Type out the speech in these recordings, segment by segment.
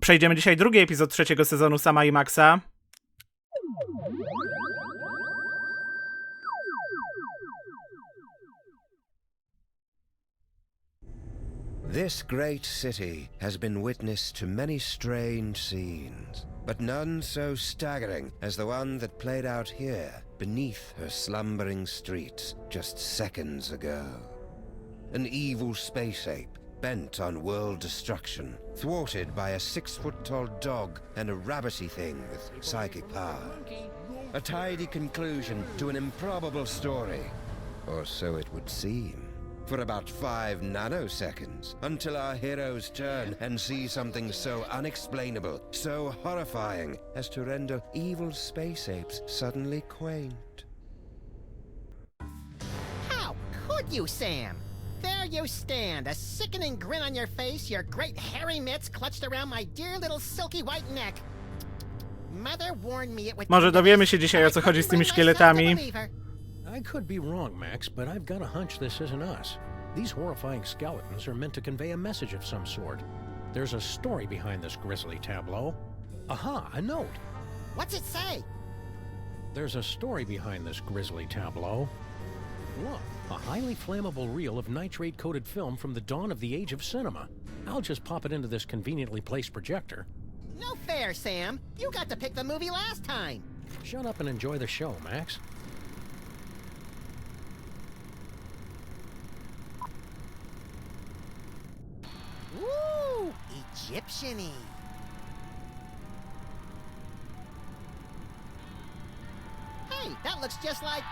Przejdziemy dzisiaj drugi epizod trzeciego sezonu Sama i Maxa. This great city has been witness to many strange scenes, but none so staggering as the one that played out here beneath her slumbering streets just seconds ago. An evil space ape bent on world destruction, thwarted by a 6-foot-tall dog and a rabbity thing with psychic power. A tidy conclusion to an improbable story, or so it would seem. For about 5 nanoseconds, until our heroes turn and see something so unexplainable, so horrifying, as to render evil space apes suddenly quaint. How could you, Sam? There you stand, a sickening grin on your face, your great hairy mitts clutched around my dear little silky white neck. Mother warned me it would... Może dowiemy się dzisiaj, o co chodzi z tymi szkieletami. I could be wrong, Max, but I've got a hunch this isn't us. These horrifying skeletons are meant to convey a message of some sort. There's a story behind this grisly tableau. Aha, a note. What's it say? There's a story behind this grisly tableau. Look, a highly flammable reel of nitrate-coated film from the dawn of the age of cinema. I'll just pop it into this conveniently placed projector. No fair, Sam. You got to pick the movie last time. Shut up and enjoy the show, Max. Ooh, Egyptian-y. Hey, that looks just like...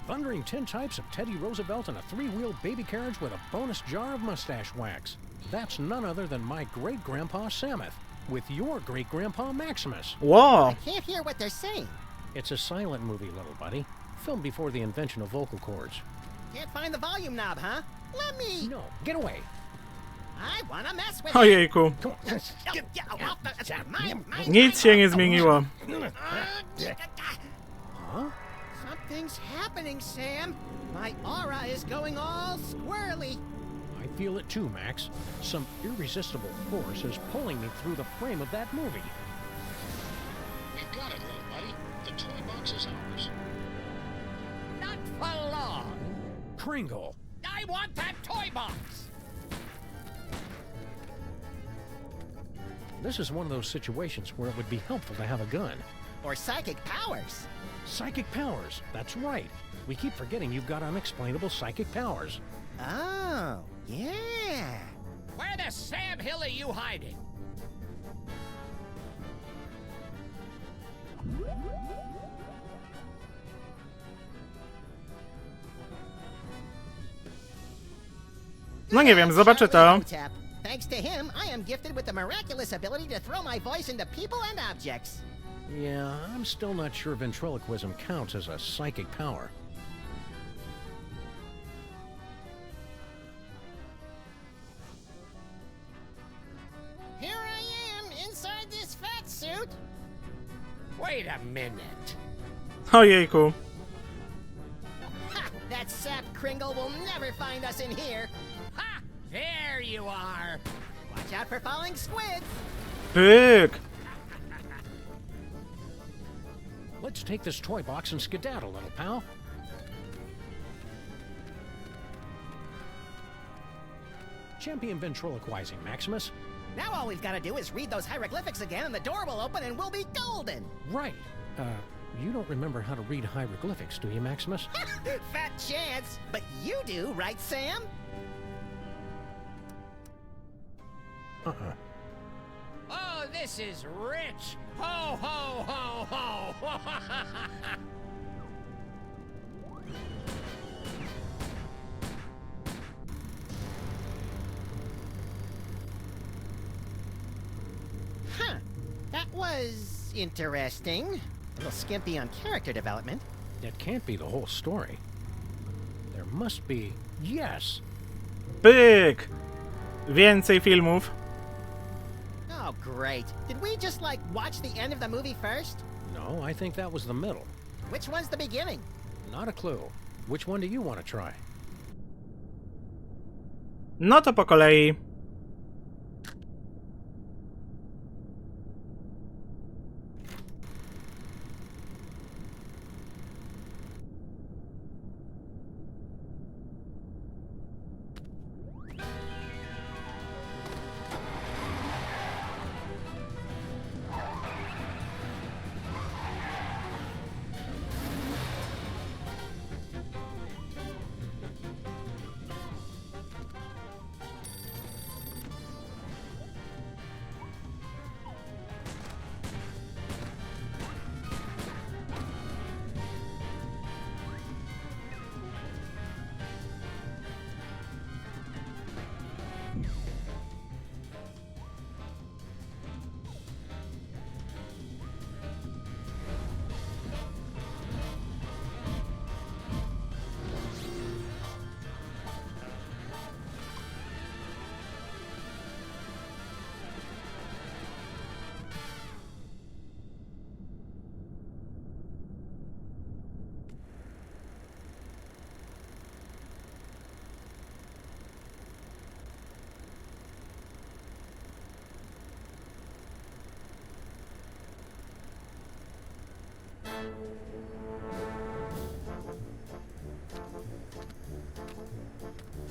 Thundering tintypes of Teddy Roosevelt and a 3-wheel baby carriage with a bonus jar of mustache wax. That's none other than my great-grandpa Samuth, with your great-grandpa Maximus. Whoa! I can't hear what they're saying. It's a silent movie, little buddy. Filmed before the invention of vocal cords. Can't find the volume knob, huh? Let me... No, get away. I wanna mess with Ojejku. Nic się nie zmieniło. Huh? Something's happening, Sam. My aura is going all squirrely. I feel it too, Max. Some irresistible force is pulling me through the frame of that movie. We've got it, little buddy. The toy box is ours. Not for long. Kringle. I want that toy box. This is one of those situations where it would be helpful to have a gun. Or psychic powers. Psychic powers, that's right. We keep forgetting you've got unexplainable psychic powers. Oh, yeah. Where the Sam Hill are you hiding? No nie wiem, zobaczę to. Thanks to him, I am gifted with the miraculous ability to throw my voice into people and objects. Yeah, I'm still not sure ventriloquism counts as a psychic power. Here I am, inside this fat suit. Wait a minute. Ojejku. Ha! That sap Kringle will never find us in here. Ha! There you are. Watch out for falling squid. Pyk. Let's take this toy box and skedaddle, little pal. Champion ventriloquizing, Maximus. Now all we've got to do is read those hieroglyphics again and the door will open and we'll be golden. Right. You don't remember how to read hieroglyphics, do you, Maximus? Fat chance. But you do, right, Sam? Uh-uh. Oh, this is rich. Ho, ho, ho, ho. Huh. That was interesting. A little skimpy on character development. That can't be the whole story. There must be... Yes! Pyk. Więcej filmów. Oh, great. Did we just, like, watch the end of the movie first? No, I think that was the middle. Which one's the beginning? Not a clue. Which one do you want to try? No to po kolei.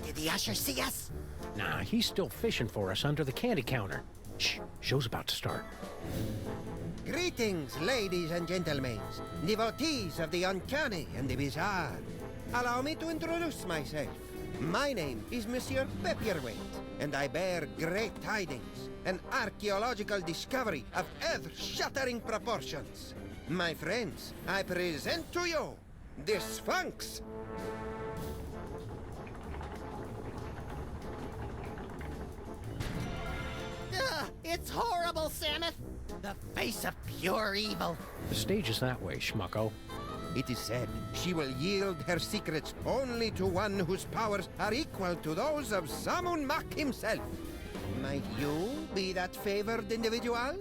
Did the usher see us? Nah, he's still fishing for us under the candy counter. Shh, show's about to start. Greetings, ladies and gentlemen, devotees of the uncanny and the bizarre. Allow me to introduce myself. My name is Monsieur Pepperweight, and I bear great tidings, an archaeological discovery of earth-shattering proportions. My friends, I present to you the Sphinx. Ugh, it's horrible, Samus. The face of pure evil. The stage is that way, schmucko. It is said she will yield her secrets only to one whose powers are equal to those of Sammun-Mak himself. Might you be that favored individual?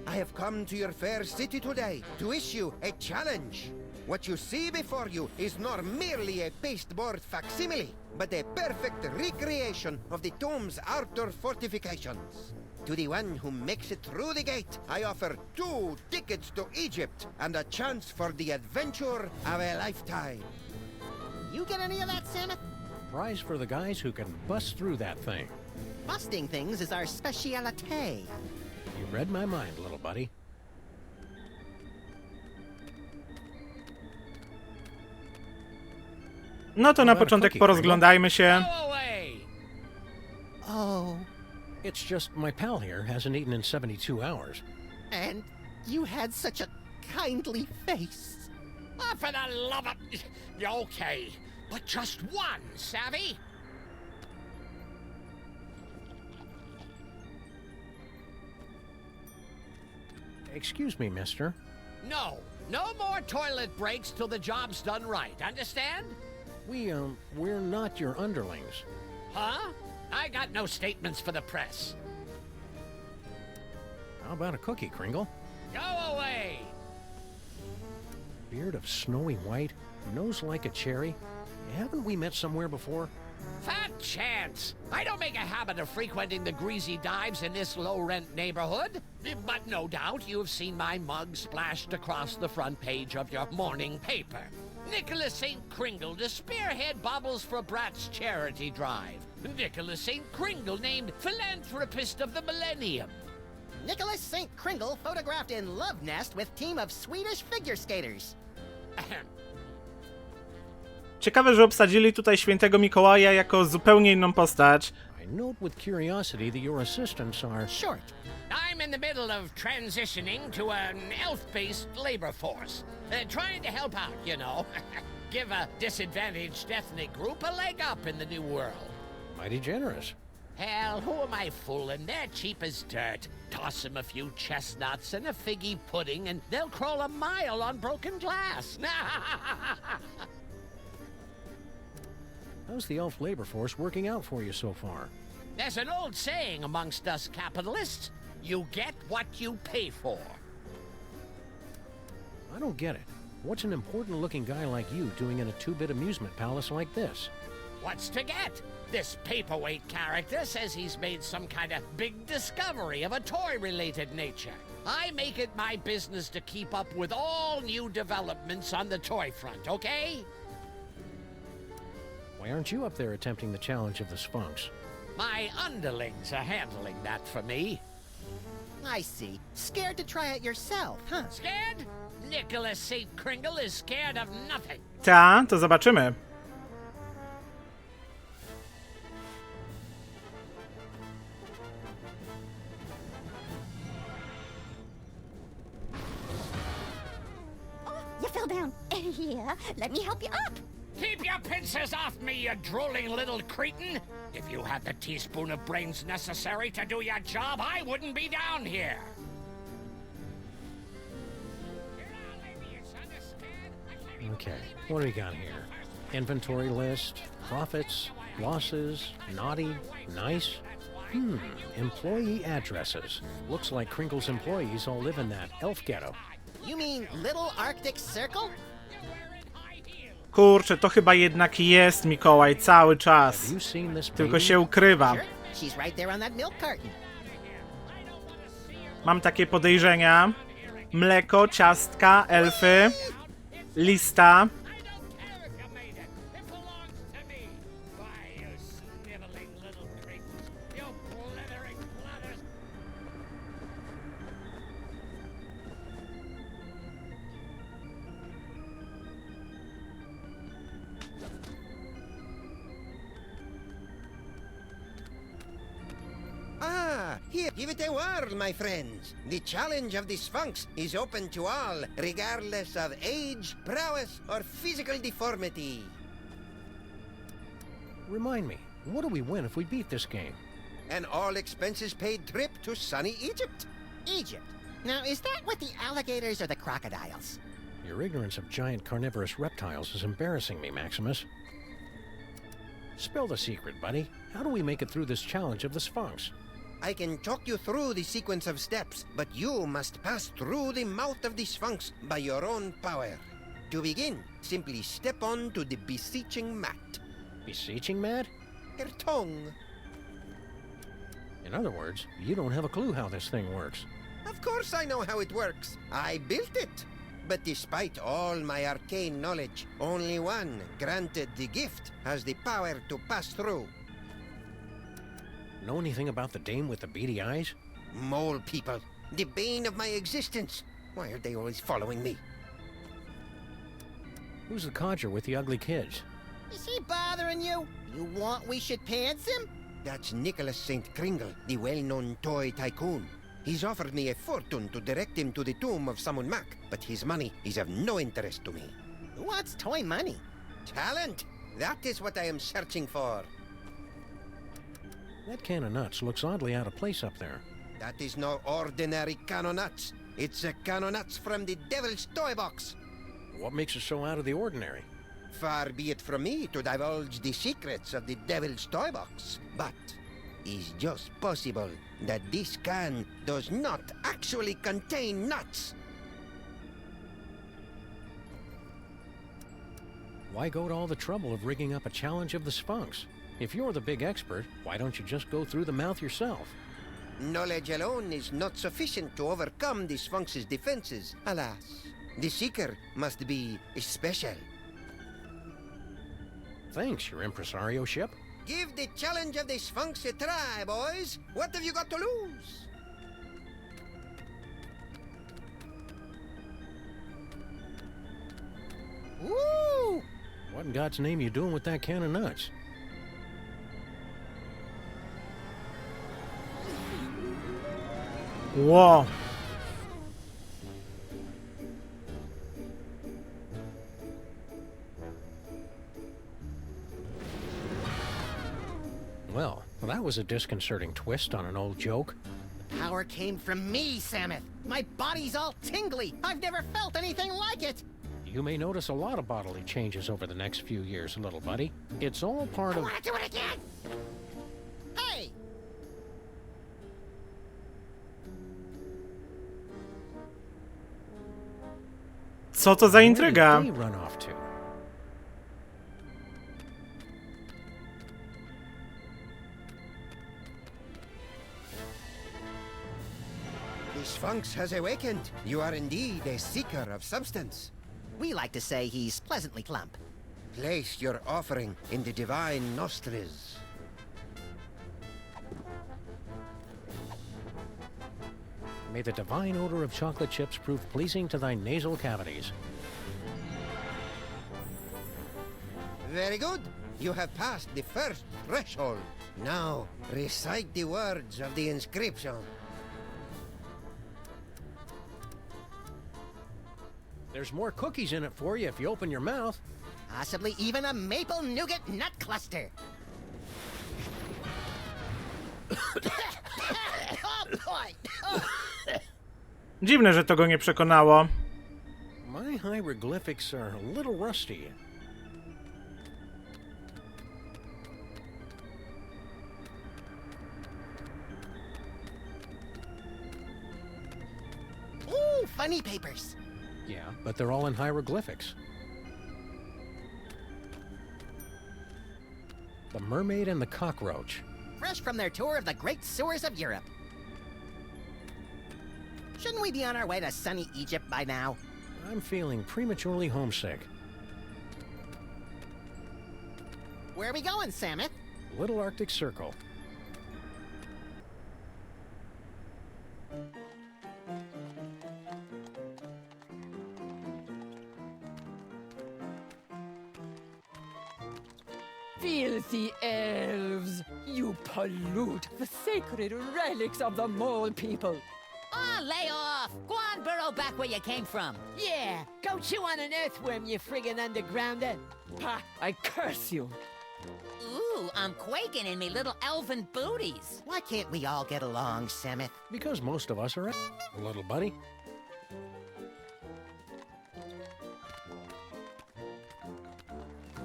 I have come to your fair city today to issue a challenge. What you see before you is not merely a pasteboard facsimile, but a perfect recreation of the tomb's outer fortifications. To the one who makes it through the gate, I offer 2 tickets to Egypt and a chance for the adventure of a lifetime. You get any of that, Samus? Prize for the guys who can bust through that thing. Busting things is our speciality. You read my mind, little buddy. No to na początek porozglądajmy się. Go away! Oh, It's just my pal here hasn't eaten in 72 hours. and you had such a kindly face. Oh, for the love of... Okay, but just one, savvy? Excuse me, mister. No, no more toilet breaks till the job's done right, understand? We're not your underlings. Huh? I got no statements for the press. How about a cookie, Kringle? Go away! Beard of snowy white, nose like a cherry. Haven't we met somewhere before? Fat chance! I don't make a habit of frequenting the greasy dives in this low-rent neighborhood. But no doubt you've seen my mug splashed across the front page of your morning paper. Nicholas St. Kringle to spearhead Bobbles for Brats charity drive. Nicholas St. Kringle named Philanthropist of the Millennium. Nicholas St. Kringle photographed in love nest with team of Swedish figure skaters. Ahem. Ciekawe, że obsadzili tutaj świętego Mikołaja jako zupełnie inną postać. I note with curiosity that your assistants are... Short. I'm in the middle of transitioning to an elf-based labor force. Trying to help out, you know. Give a disadvantaged ethnic group a leg up in the new world. mighty generous. Hell, who am I fooling? They're cheap as dirt. Toss them a few chestnuts and a figgy pudding, and they'll crawl a mile on broken glass. How's the elf labor force working out for you so far? There's an old saying amongst us capitalists. You get what you pay for. I don't get it. What's an important-looking guy like you doing in a two-bit amusement palace like this? What's to get? This paperweight character says he's made some kind of big discovery of a toy-related nature. I make it my business to keep up with all new developments on the toy front, okay? Why aren't you up there attempting the challenge of the Sphinx? My underlings are handling that for me. I see. Scared to try it yourself, huh? Scared? Nicholas St. Kringle is scared of nothing. Ta, to zobaczymy. You fell down. Here, let me help you up. Keep your pincers off me, you drooling little cretin! If you had the teaspoon of brains necessary to do your job, I wouldn't be down here. Okay, what do we got here? Inventory list, profits, losses, naughty, nice. Employee addresses. Looks like Kringle's employees all live in that elf ghetto. You mean Little Arctic Circle? Kurczę, to chyba jednak jest Mikołaj cały Have czas. you seen this Tylko baby? się ukrywa. Sure. She's right there on that milk carton. Mam takie podejrzenia. Mleko, ciastka, elfy, lista. Ah, here, give it a whirl, my friends. The challenge of the Sphinx is open to all, regardless of age, prowess, or physical deformity. Remind me, what do we win if we beat this game? An all-expenses-paid trip to sunny Egypt. Egypt. Now, is that with the alligators or the crocodiles? Your ignorance of giant carnivorous reptiles is embarrassing me, Maximus. Spill the secret, buddy. How do we make it through this challenge of the Sphinx? I can talk you through the sequence of steps, but you must pass through the mouth of the Sphinx by your own power. To begin, simply step on to the beseeching mat. Beseeching mat? Her tongue. In other words, you don't have a clue how this thing works. Of course I know how it works. I built it. But despite all my arcane knowledge, only one, granted the gift, has the power to pass through. Know anything about the dame with the beady eyes? Mole people, the bane of my existence. Why are they always following me? Who's the codger with the ugly kids? Is he bothering you? You want we should pants him? That's Nicholas St. Kringle, the well-known toy tycoon. He's offered me a fortune to direct him to the tomb of Sammun-Mak, but his money is of no interest to me. Who wants toy money? Talent! That is what I am searching for. That can of nuts looks oddly out of place up there. That is no ordinary can of nuts. It's a can of nuts from the Devil's Toy Box. What makes it so out of the ordinary? Far be it from me to divulge the secrets of the Devil's Toy Box, but it's just possible that this can does not actually contain nuts. Why go to all the trouble of rigging up a challenge of the Sphinx? If you're the big expert, why don't you just go through the mouth yourself? Knowledge alone is not sufficient to overcome the Sphinx's defenses, alas. The seeker must be special. Thanks, your impresario ship. Give the challenge of the Sphinx a try, boys. What have you got to lose? Woo! What in God's name you doing with that can of nuts? Ło. Well, that was a disconcerting twist on an old joke. Power came from me, Samuth. My body's all tingly. I've never felt anything like it. You may notice a lot of bodily changes over the next few years, little buddy. It's all part of... I want to do it again. Hey! Co to za Where intryga? did they run off to? The Sphinx has awakened. You are indeed a seeker of substance. We like to say he's pleasantly plump. Place your offering in the divine nostrils. May the divine odor of chocolate chips prove pleasing to thy nasal cavities. Very good. You have passed the first threshold. Now, recite the words of the inscription. There's more cookies in it for you if you open your mouth. Possibly even a maple nougat nut cluster. Oh boy! Dziwne, że to go nie przekonało. My hieroglyphics are a little rusty. Ooh, funny papers. Yeah, but they're all in hieroglyphics. The Mermaid and the Cockroach. Fresh from their tour of the great sewers of Europe. Shouldn't we be on our way to sunny Egypt by now? I'm feeling prematurely homesick. Where are we going, Samus? Little Arctic Circle. Filthy elves! You pollute the sacred relics of the mole people! Oh, lay off! Go on, burrow back where you came from. Yeah, go chew on an earthworm, you friggin' undergrounder! Pah, I curse you! Ooh, I'm quaking in me little elven booties. Why can't we all get along, Samus? Because most of us are little buddy.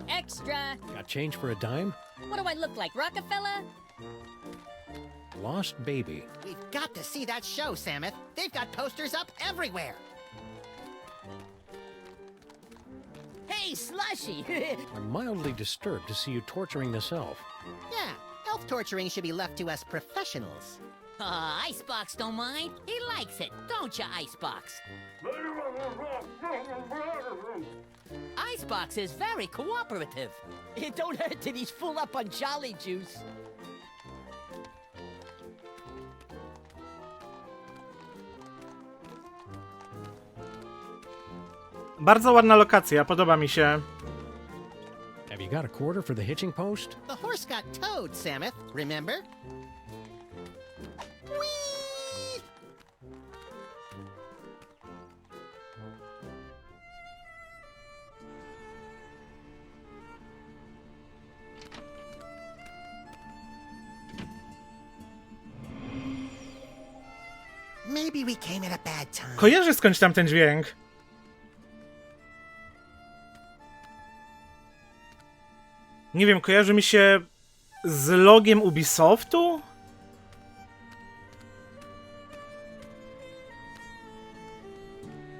Extra! Got change for a dime? What do I look like, Rockefeller? Lost Baby. We've got to see that show, Samus. They've got posters up everywhere. Hey, Slushy! I'm mildly disturbed to see you torturing this elf. Yeah, elf torturing should be left to us professionals. Icebox don't mind. He likes it, don't you, Icebox? Icebox is very cooperative. It don't hurt that he's full up on jolly juice. Bardzo ładna lokacja, podoba mi się. Have you got a quarter for the hitching post? The horse got towed, Samus, remember? Whee! Maybe we came at a bad time. Kojarzę skądś tam ten dźwięk. Nie wiem, kojarzy mi się z logiem Ubisoftu?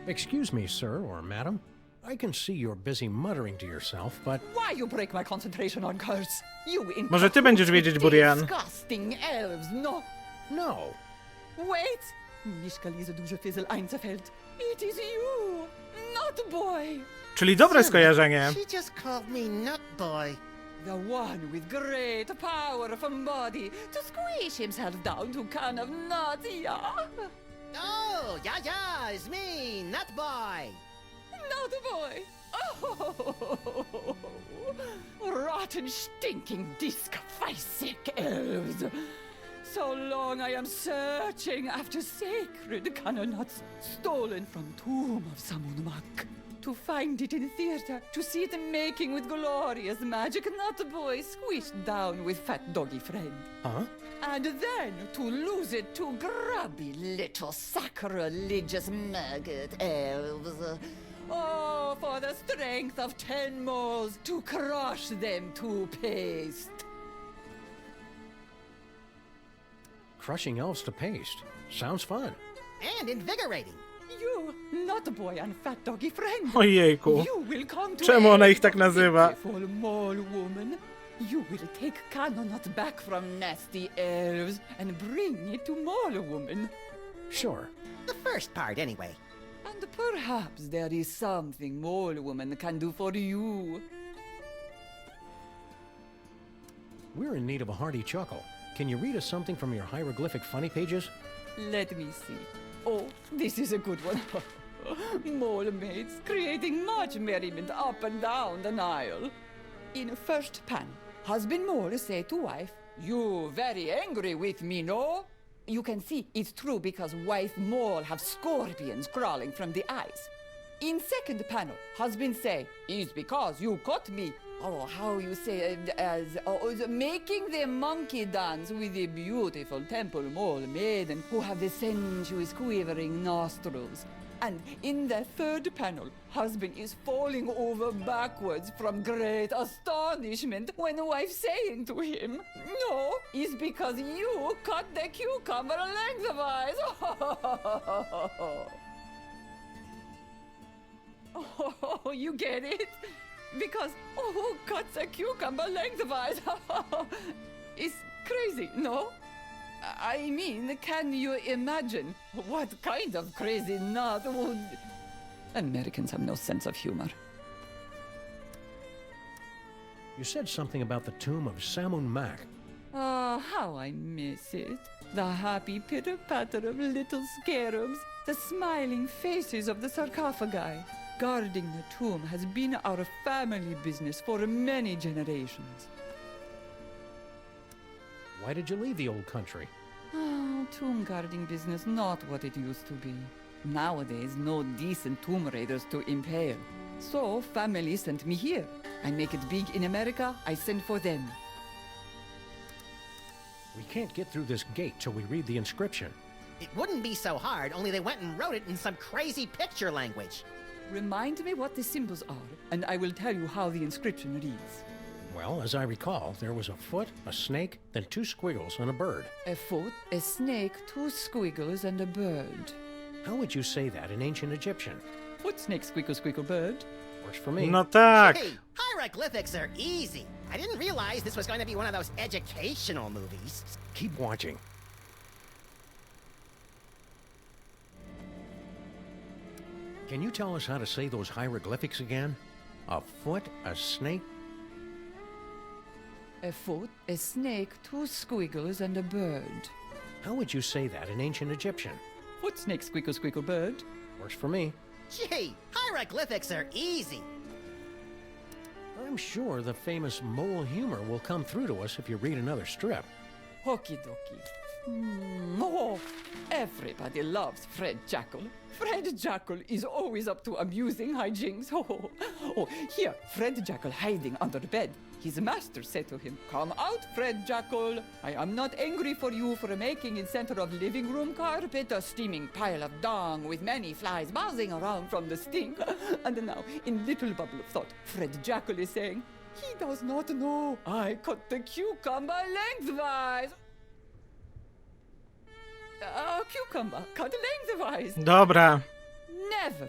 Excuse me, sir or madam. I can see you're busy muttering to yourself, but... Why you break my concentration on curse? You Może ty będziesz wiedzieć, Burian. disgusting elves, no? No. Wait! Mieszka lise duże fizzle einzerfällt. It is you, not boy! Czyli dobre skojarzenie. She just called me Nut Boy. The one with great power from body to squish himself down to kind of nuts, yeah? Oh, yeah, it's me, Nut Boy. Not boy! Oh! Rotten, stinking, disc-sick elves! So long I am searching after sacred cannonuts stolen from tomb of Sammun-Mak. To find it in theater, to see it making with glorious magic nut boy squished down with fat doggy friend. Huh? And then to lose it to grubby little sacrilegious maggot elves. Oh, for the strength of 10 moles to crush them to paste. Crushing elves to paste. Sounds fun. And invigorating. You, not boy and fat doggy friend. Ojejku. You will come to Czemu ona ich aid tak of the nazywa? pitiful mole woman. You will take Cannonut back from nasty elves and bring it to Mole Woman. Sure. The first part, anyway. And perhaps there is something Mole Woman can do for you. We're in need of a hearty chuckle. Can you read us something from your hieroglyphic funny pages? Let me see. Oh, this is a good one. Mole mates creating much merriment up and down the Nile. In first pan, husband Mole say to wife, "You very angry with me, no?" You can see it's true because wife Mole have scorpions crawling from the eyes. In second panel, husband say, "It's because you caught me." Oh, how you say, making the monkey dance with the beautiful temple mole maiden who have the sensuous quivering nostrils. And in the third panel, husband is falling over backwards from great astonishment when wife saying to him, "No, it's because you cut the cucumber lengthwise." Oh, you get it? Because, who cuts a cucumber lengthwise? It's crazy, no? I mean, can you imagine what kind of crazy nut would... Americans have no sense of humor. You said something about the tomb of Sammun-Mak. Ah, how I miss it. The happy pitter-patter of little scarabs, the smiling faces of the sarcophagi. Guarding the tomb has been our family business for many generations. Why did you leave the old country? Oh, tomb guarding business not what it used to be. Nowadays, no decent tomb raiders to impale. So, family sent me here. I make it big in America, I send for them. We can't get through this gate till we read the inscription. It wouldn't be so hard, only they went and wrote it in some crazy picture language. Remind me what the symbols are, and I will tell you how the inscription reads. Well, as I recall, there was a foot, a snake, then 2 squiggles, and a bird. A foot, a snake, 2 squiggles, and a bird. How would you say that in ancient Egyptian? Foot, snake, squiggle, squiggle, bird. Works for me. No tak! Hey, hieroglyphics are easy. I didn't realize this was going to be one of those educational movies. Keep watching. Can you tell us how to say those hieroglyphics again? A foot, a snake? A foot, a snake, 2 squiggles, and a bird. How would you say that in ancient Egyptian? Foot, snake, squiggle, squiggle, bird. Works for me. Gee, hieroglyphics are easy. I'm sure the famous mole humor will come through to us if you read another strip. Okie dokie. Oh, everybody loves Fred Jackal. Fred Jackal is always up to amusing hijinks. Oh, here, Fred Jackal hiding under the bed. His master said to him, "Come out, Fred Jackal. I am not angry for you for making in center of living room carpet a steaming pile of dung with many flies buzzing around from the stink." And now, in little bubble of thought, Fred Jackal is saying, "He does not know. I cut the cucumber lengthwise." A cucumber cut lengthwise. Dobra. Never.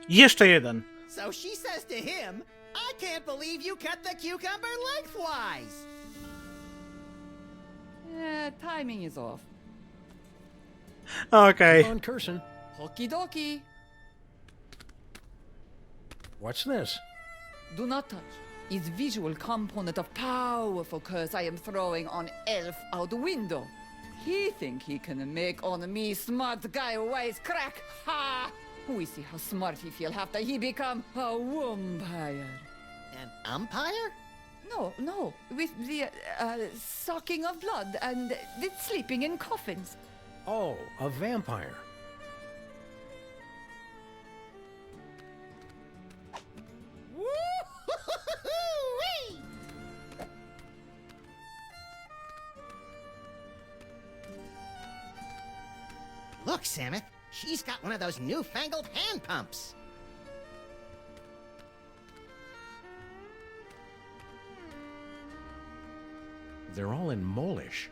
Jeszcze jeden. So she says to him, "I can't believe you cut the cucumber lengthwise." Timing is off. Okej. Keep on cursing. Okie dokie. What's this? Do not touch. It's visual component of powerful curse I am throwing on elf out the window. He think he can make on me smart guy wise crack. Ha! We see how smart he feel after he become a vampire. An umpire? No, with the sucking of blood and the sleeping in coffins. Oh, a vampire. Woo-hoo-hoo-hoo-wee! Look, Samus, she's got one of those newfangled hand pumps. They're all in Molish.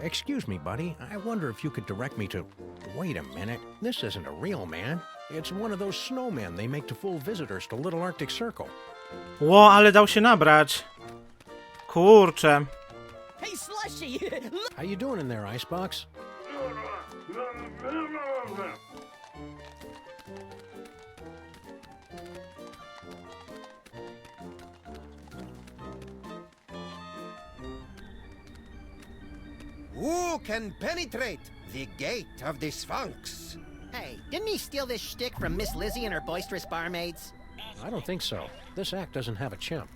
Excuse me, buddy. I wonder if you could direct me to... Wait a minute. This isn't a real man. It's one of those snowmen they make to fool visitors to Little Arctic Circle. Ło, ale dał się nabrać. Kurczę. Hey, Slushy! How you doing in there, Icebox? Who can penetrate the gate of the Sphinx? Hey, didn't he steal this shtick from Miss Lizzie and her boisterous barmaids? I don't think so. This act doesn't have a chimp.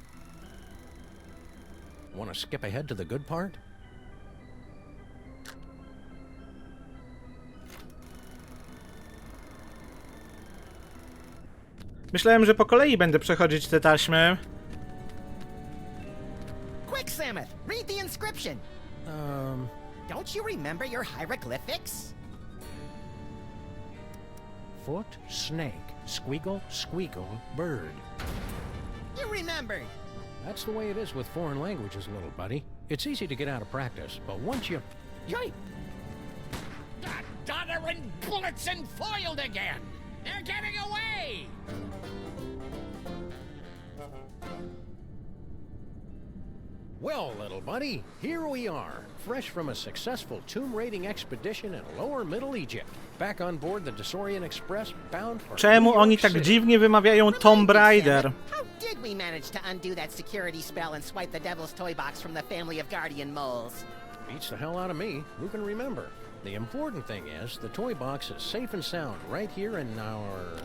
Want to skip ahead to the good part? Myślałem, że po kolei będę przechodzić te taśmy. Quick, Samuth, read the inscription. Don't you remember your hieroglyphics? Foot, snake, squeagle, squeagle, bird. You remembered. That's the way it is with foreign languages, little buddy. It's easy to get out of practice, but once you... Yoy! Doddering bullets and foiled again! They're getting away! Well, little buddy, here we are, fresh from a successful tomb raiding expedition in lower Middle Egypt. Back on board the Desaurian Express, bound for Czemu New York oni tak City. dziwnie wymawiają Tomb Raider? How did we manage to undo that security spell and swipe the Devil's Toy Box from the family of guardian moles? Beats the hell out of me. Who can remember? The important thing is, the toy box is safe and sound right here in our...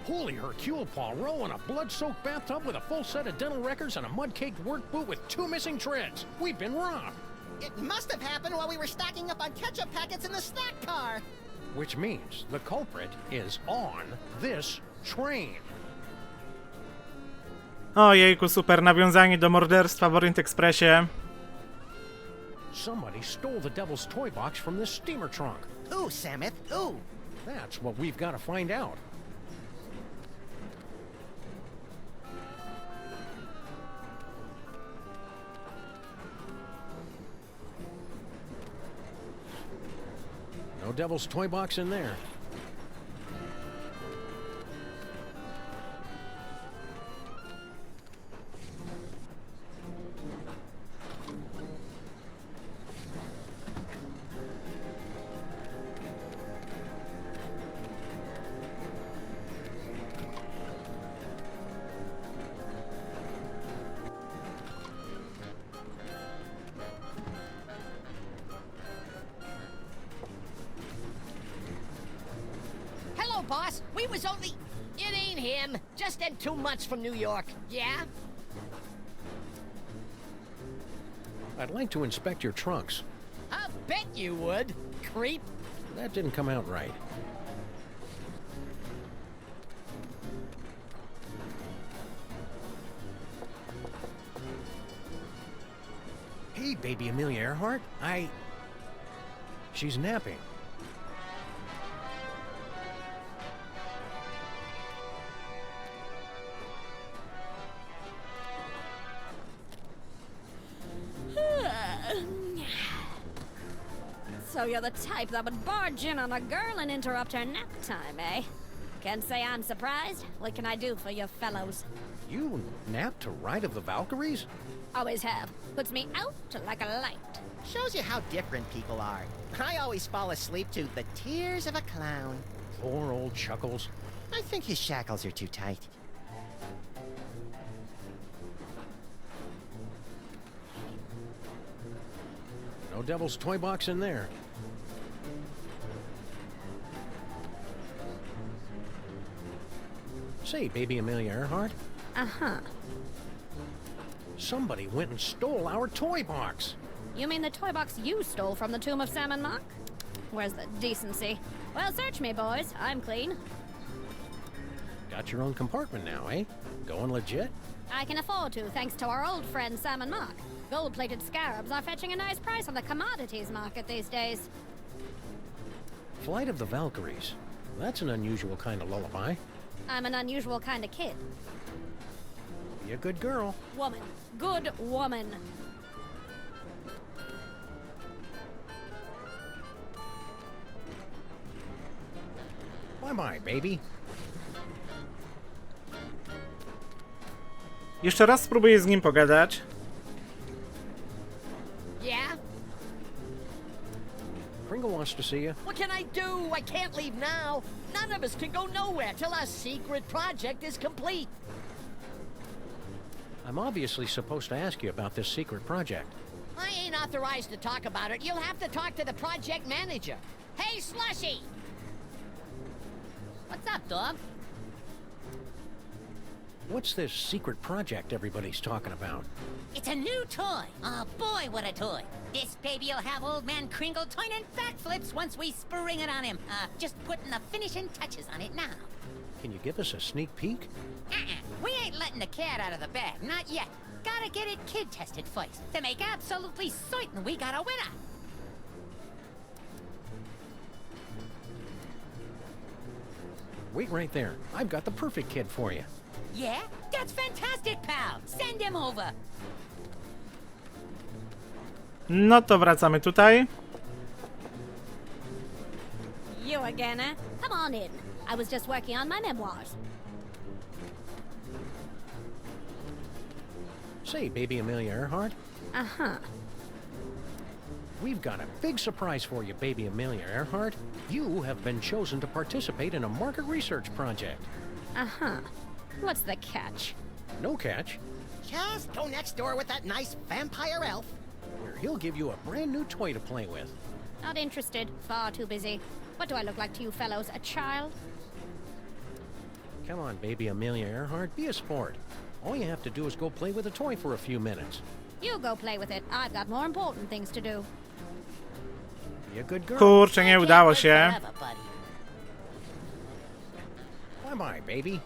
Holy Hercule Poirot in a blood-soaked bathtub with a full set of dental records and a mud-caked work boot with 2 missing treads. We've been robbed. It must have happened while we were stocking up on ketchup packets in the snack car. Which means the culprit is on this train. Ojejku, super nawiązanie do morderstwa w Orient Expressie. Somebody stole the Devil's Toy Box from this steamer trunk. Who, Samuth? Who? That's what we've got to find out. No Devil's Toy Box in there. Hello, boss. We was only... It ain't him. Just had 2 months from New York. Yeah? I'd like to inspect your trunks. I'll bet you would, creep. That didn't come out right. Hey, baby Amelia Earhart. She's napping. So you're the type that would barge in on a girl and interrupt her nap time, eh? Can't say I'm surprised. What can I do for you fellows? You napped to Ride of the Valkyries? Always have. Puts me out like a light. Shows you how different people are. I always fall asleep to the tears of a clown. Poor old Chuckles. I think his shackles are too tight. No Devil's Toy Box in there. Say, baby Amelia Earhart, Uh-huh. somebody went and stole our toy box. You mean the toy box you stole from the tomb of Sammun-Mak? Where's the decency? Well, search me, boys. I'm clean. Got your own compartment now, eh? Going legit? I can afford to, thanks to our old friend Sammun-Mak. Gold-plated scarabs are fetching a nice price on the commodities market these days. Flight of the Valkyries. That's an unusual kind of lullaby. I'm an unusual kind of kid. Be a good girl. Woman. Good woman. Bye-bye, baby. Jeszcze raz spróbuję z nim pogadać. Yeah? Pringle wants to see you. What can I do? I can't leave now. None of us can go nowhere till our secret project is complete. I'm obviously supposed to ask you about this secret project. I ain't authorized to talk about it. You'll have to talk to the project manager. Hey, Slushy! What's up, dog? What's this secret project everybody's talking about? It's a new toy. Oh boy, what a toy. This baby'll have old man Kringle turning backflips once we spring it on him. Just putting the finishing touches on it now. Can you give us a sneak peek? We ain't letting the cat out of the bag, not yet. Gotta get it kid-tested first, to make absolutely certain we got a winner. Wait right there. I've got the perfect kid for you. Yeah? That's fantastic, pal. Send him over. No to wracamy tutaj. You again, eh? Come on in. I was just working on my memoirs. Say, baby Amelia Earhart, Uh-huh. we've got a big surprise for you, baby Amelia Earhart. You have been chosen to participate in a market research project. Uh-huh. What's the catch? No catch, Just go next door with that nice vampire elf. where he'll give you a brand new toy to play with. Not interested. Far too busy. What do I look like to you fellows? A child? Come on, baby Amelia Earhart, be a sport. All you have to do is go play with a toy for a few minutes. You go play with it. I've got more important things to do. Be a good girl. Kurczę, nie udało się. Forever, buddy. Bye-bye, baby.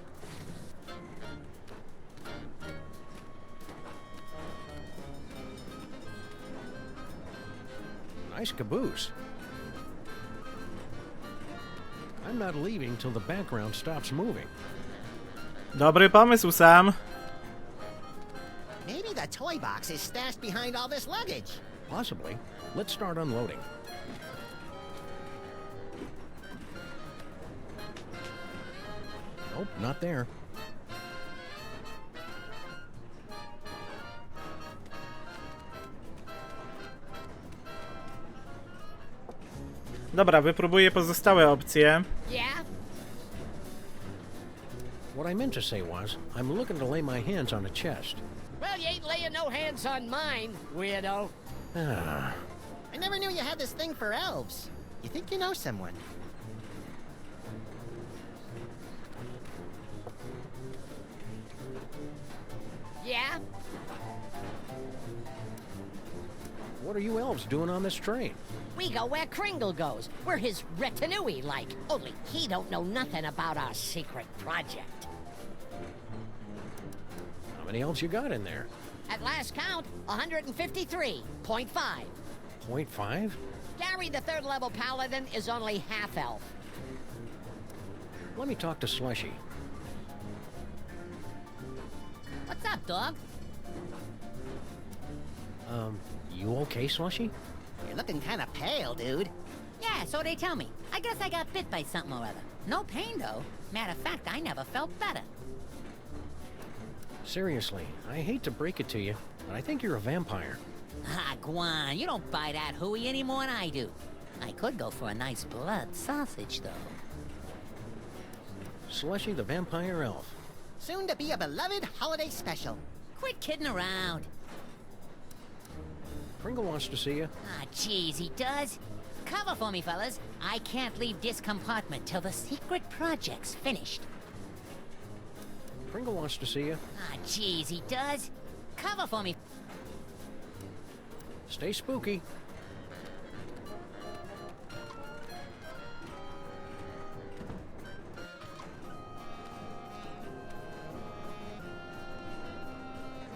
Nice caboose. I'm not leaving till the background stops moving. Dobry pomysł, Sam. Maybe the toy box is stashed behind all this luggage. Possibly. Let's start unloading. Nope, not there. Dobra, wypróbuję pozostałe opcje. Yeah? What I meant to say was, I'm looking to lay my hands on a chest. Well, you ain't laying no hands on mine, weirdo. Ah, I never knew you had this thing for elves. You think you know someone? Yeah? what are you elves doing on this train? We go where Kringle goes. We're his retinue like. Only he don't know nothing about our secret project. How many elves you got in there? At last count, 153.5. 0.5? Gary, the third level paladin, is only half elf. Let me talk to Slushy. What's up, dog? You okay, Slushy? You're looking kind of pale, dude. Yeah, so they tell me. I guess I got bit by something or other. No pain, though. Matter of fact, I never felt better. Seriously, I hate to break it to you, but I think you're a vampire. Ah, Guan, you don't buy that hooey any more than I do. I could go for a nice blood sausage, though. Slushy the vampire elf. Soon to be a beloved holiday special. Quit kidding around. Pringle wants to see you. Ah, jeez, he does. Cover for me, fellas. I can't leave this compartment till the secret project's finished. Pringle wants to see you. Ah, jeez, he does. Cover for me. Stay spooky.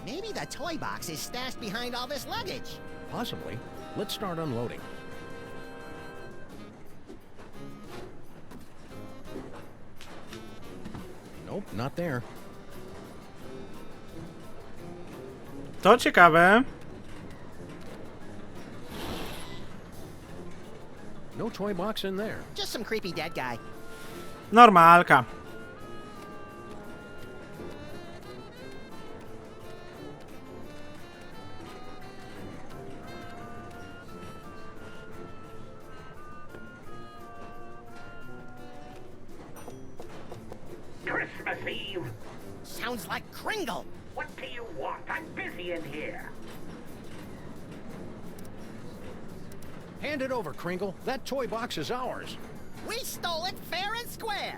Maybe the toy box is stashed behind all this luggage. Possibly. Let's start unloading. Nope, not there. To ciekawe. No toy box in there. Just some creepy dead guy. Normalka. Christmas Eve! Sounds like Kringle. What do you want? I'm busy in here. Hand it over, Kringle. That toy box is ours. We stole it fair and square.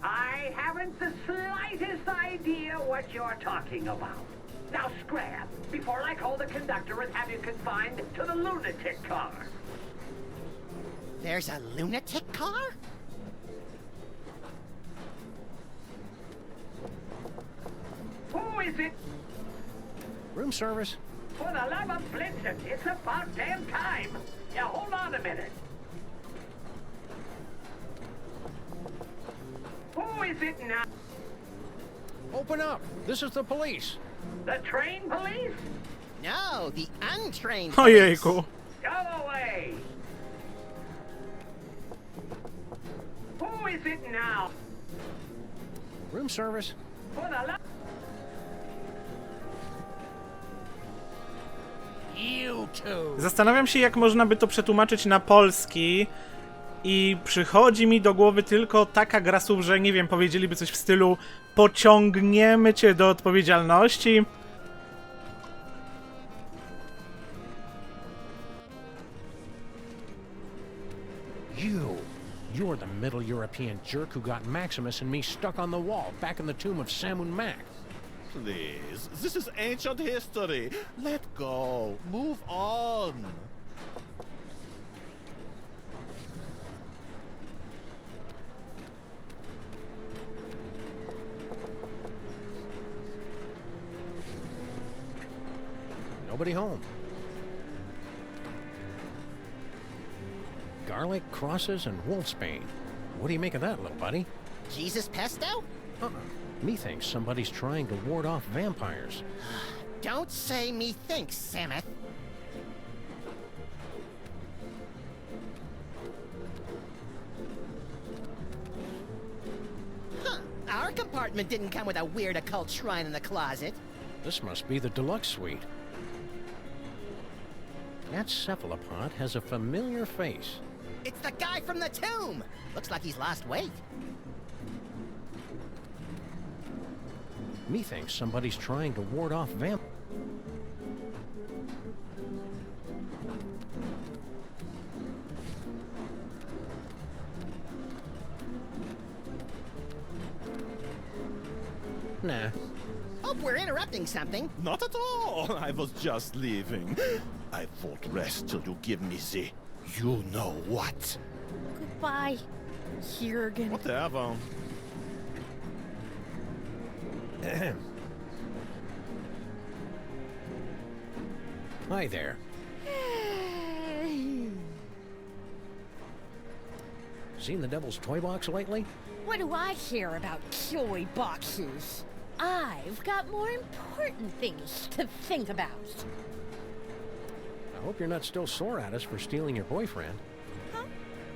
I haven't the slightest idea what you're talking about. Now scram, before I call the conductor and have you confined to the lunatic car. There's a lunatic car? Who is it? Room service? For the love of Blitzen, it's about damn time. Yeah, hold on a minute. Who is it now? Open up. This is the police. The train police? No, the untrained Ojejku. Go away. Who is it now? Room service? For the love... You two. Zastanawiam się, jak można by to przetłumaczyć na polski i przychodzi mi do głowy tylko taka gra słów, że nie wiem, powiedzieliby coś w stylu pociągniemy cię do odpowiedzialności. You're the Middle European jerk who got Maximus and me stuck on the wall back in the tomb of Sammun-Mak. Please, this is ancient history. Let go. Move on. Nobody home. Garlic, crosses, and wolfsbane. What do you make of that, little buddy? Jesus pesto? Methinks somebody's trying to ward off vampires. Don't say methinks, Sammeth. Huh. Our compartment didn't come with a weird occult shrine in the closet. This must be the deluxe suite. That cephalopod has a familiar face. It's the guy from the tomb! Looks like he's lost weight. Methinks somebody's trying to ward off vampires. Nah. Hope we're interrupting something. Not at all. I was just leaving. I won't rest till you give me the... You know what? Goodbye, Jurgen. Whatever. Hi there. Seen the Devil's Toy Box lately? What do I care about toy boxes? I've got more important things to think about. I hope you're not still sore at us for stealing your boyfriend. Huh?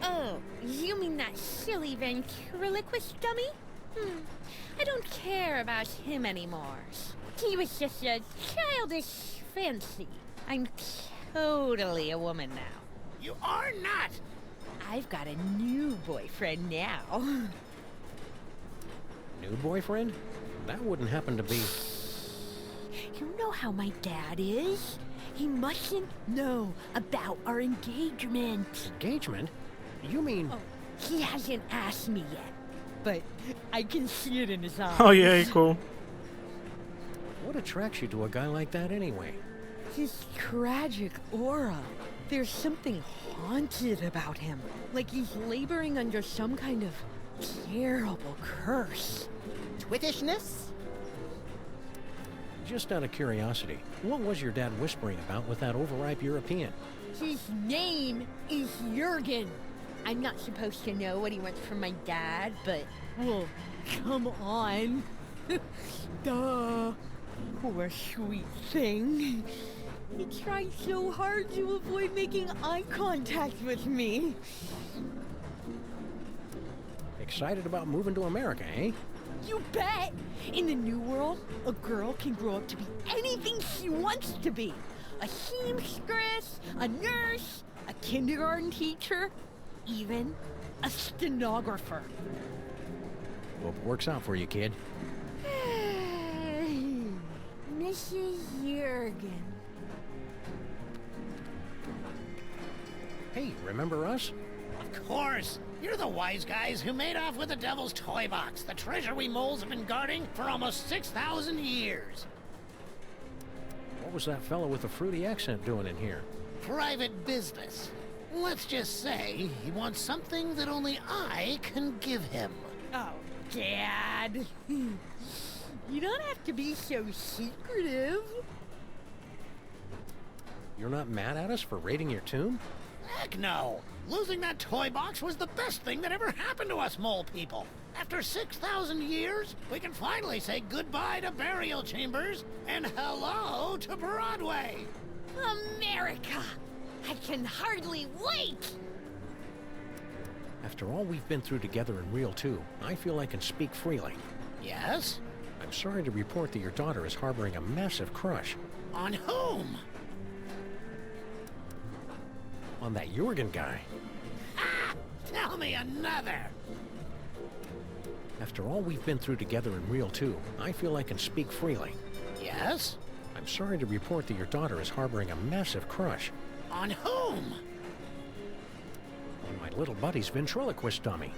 Oh, you mean that silly ventriloquist dummy? I don't care about him anymore. He was just a childish fancy. I'm totally a woman now. You are not. I've got a new boyfriend now. New boyfriend? That wouldn't happen to be... You know how my dad is. He mustn't know about our engagement. Engagement? You mean... Oh, he hasn't asked me yet, but I can see it in his eyes. Ojejku. What attracts you to a guy like that anyway? His tragic aura. There's something haunted about him. Like he's laboring under some kind of terrible curse. Twittishness? Just out of curiosity, what was your dad whispering about with that overripe European? His name is Jurgen. I'm not supposed to know what he wants from my dad, but, well, come on. Duh. Poor sweet thing. He tried so hard to avoid making eye contact with me. Hey, Excited about moving to America, eh? You bet! In the new world, a girl can grow up to be anything she wants to be. A seamstress, a nurse, a kindergarten teacher, even a stenographer. Hope it works out for you, kid. Mrs. Jurgen. Hey, remember us? Of course. You're the wise guys who made off with the Devil's Toy Box, the treasure we moles have been guarding for almost 6,000 years. What was that fellow with the fruity accent doing in here? Private business. Let's just say he wants something that only I can give him. Oh, Dad. You don't have to be so secretive. You're not mad at us for raiding your tomb? Heck no! Losing that toy box was the best thing that ever happened to us mole people. After 6,000 years, we can finally say goodbye to burial chambers and hello to Broadway. America! I can hardly wait! After all we've been through together in Real 2, I feel I can speak freely. Yes? I'm sorry to report that your daughter is harboring a massive crush. On whom? On that Jurgen guy. Ah! Tell me another! After all we've been through together in Real 2, I feel I can speak freely. Yes? I'm sorry to report that your daughter is harboring a massive crush. On whom? On my little buddy's ventriloquist dummy.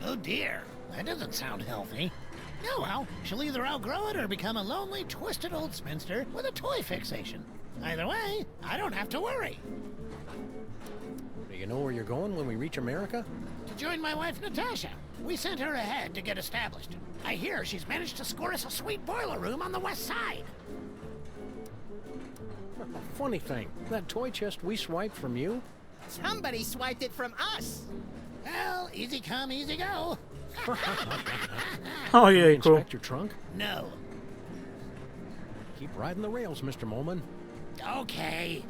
Oh dear, that doesn't sound healthy. Oh well, she'll either outgrow it or become a lonely, twisted old spinster with a toy fixation. Either way, I don't have to worry. Do you know where you're going when we reach America? To join my wife, Natasha. We sent her ahead to get established. I hear she's managed to score us a sweet boiler room on the west side. Funny thing, that toy chest we swiped from you? Somebody swiped it from us. Well, easy come, easy go. Oh yeah, cool. Inspect your trunk? No. Keep riding the rails, Mr. Molman. Okay.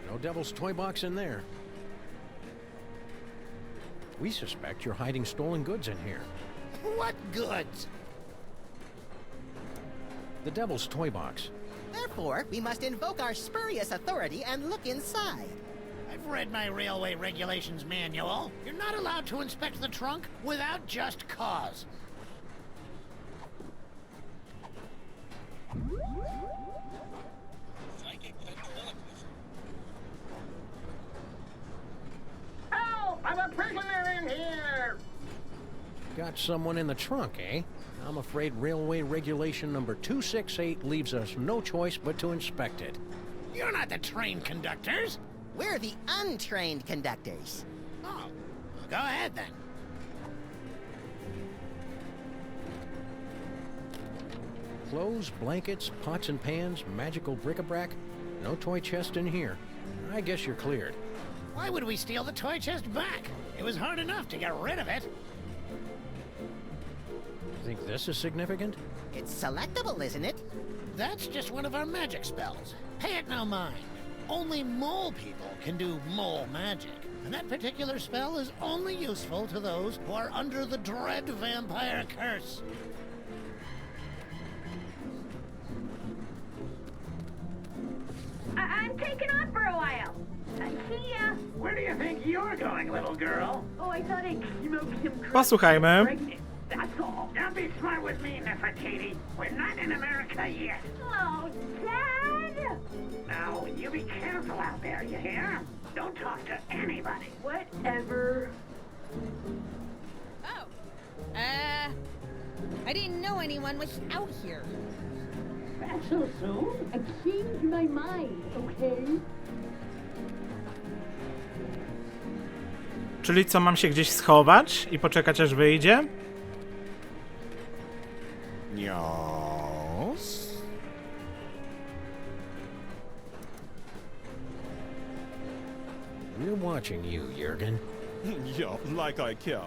No Devil's Toy Box in there. We suspect you're hiding stolen goods in here. What goods? The Devil's Toy Box. Therefore, we must invoke our spurious authority and look inside. I've read my railway regulations manual. You're not allowed to inspect the trunk without just cause. Help! I'm a prisoner in here! Got someone in the trunk, eh? I'm afraid railway regulation number 268 leaves us no choice but to inspect it. You're not the train conductors. We're the untrained conductors. Oh, go ahead then. Clothes, blankets, pots and pans, magical bric-a-brac. No toy chest in here. I guess you're cleared. Why would we steal the toy chest back? It was hard enough to get rid of it. Think this is significant? It's selectable, isn't it? That's just one of our magic spells. Pay it no mind. Only mole people can do mole magic. And that particular spell is only useful to those who are under the dread vampire curse. I'm taking off for a while. See ya. Where do you think you're going, little girl? Oh, I thought I'd smoke some crack. Posłuchajmy. Pregnant. That's all. Don't be smart with me, Nefertiti. We're not in America yet. Oh, Dad! Now, you be careful out there, you hear? Don't talk to anybody. Whatever. Oh. I didn't know anyone was out here. Back so soon? I changed my mind, okay? Czyli co, mam się gdzieś schować i poczekać aż wyjdzie? Yes. We're watching you, Jurgen. Yeah, like I care.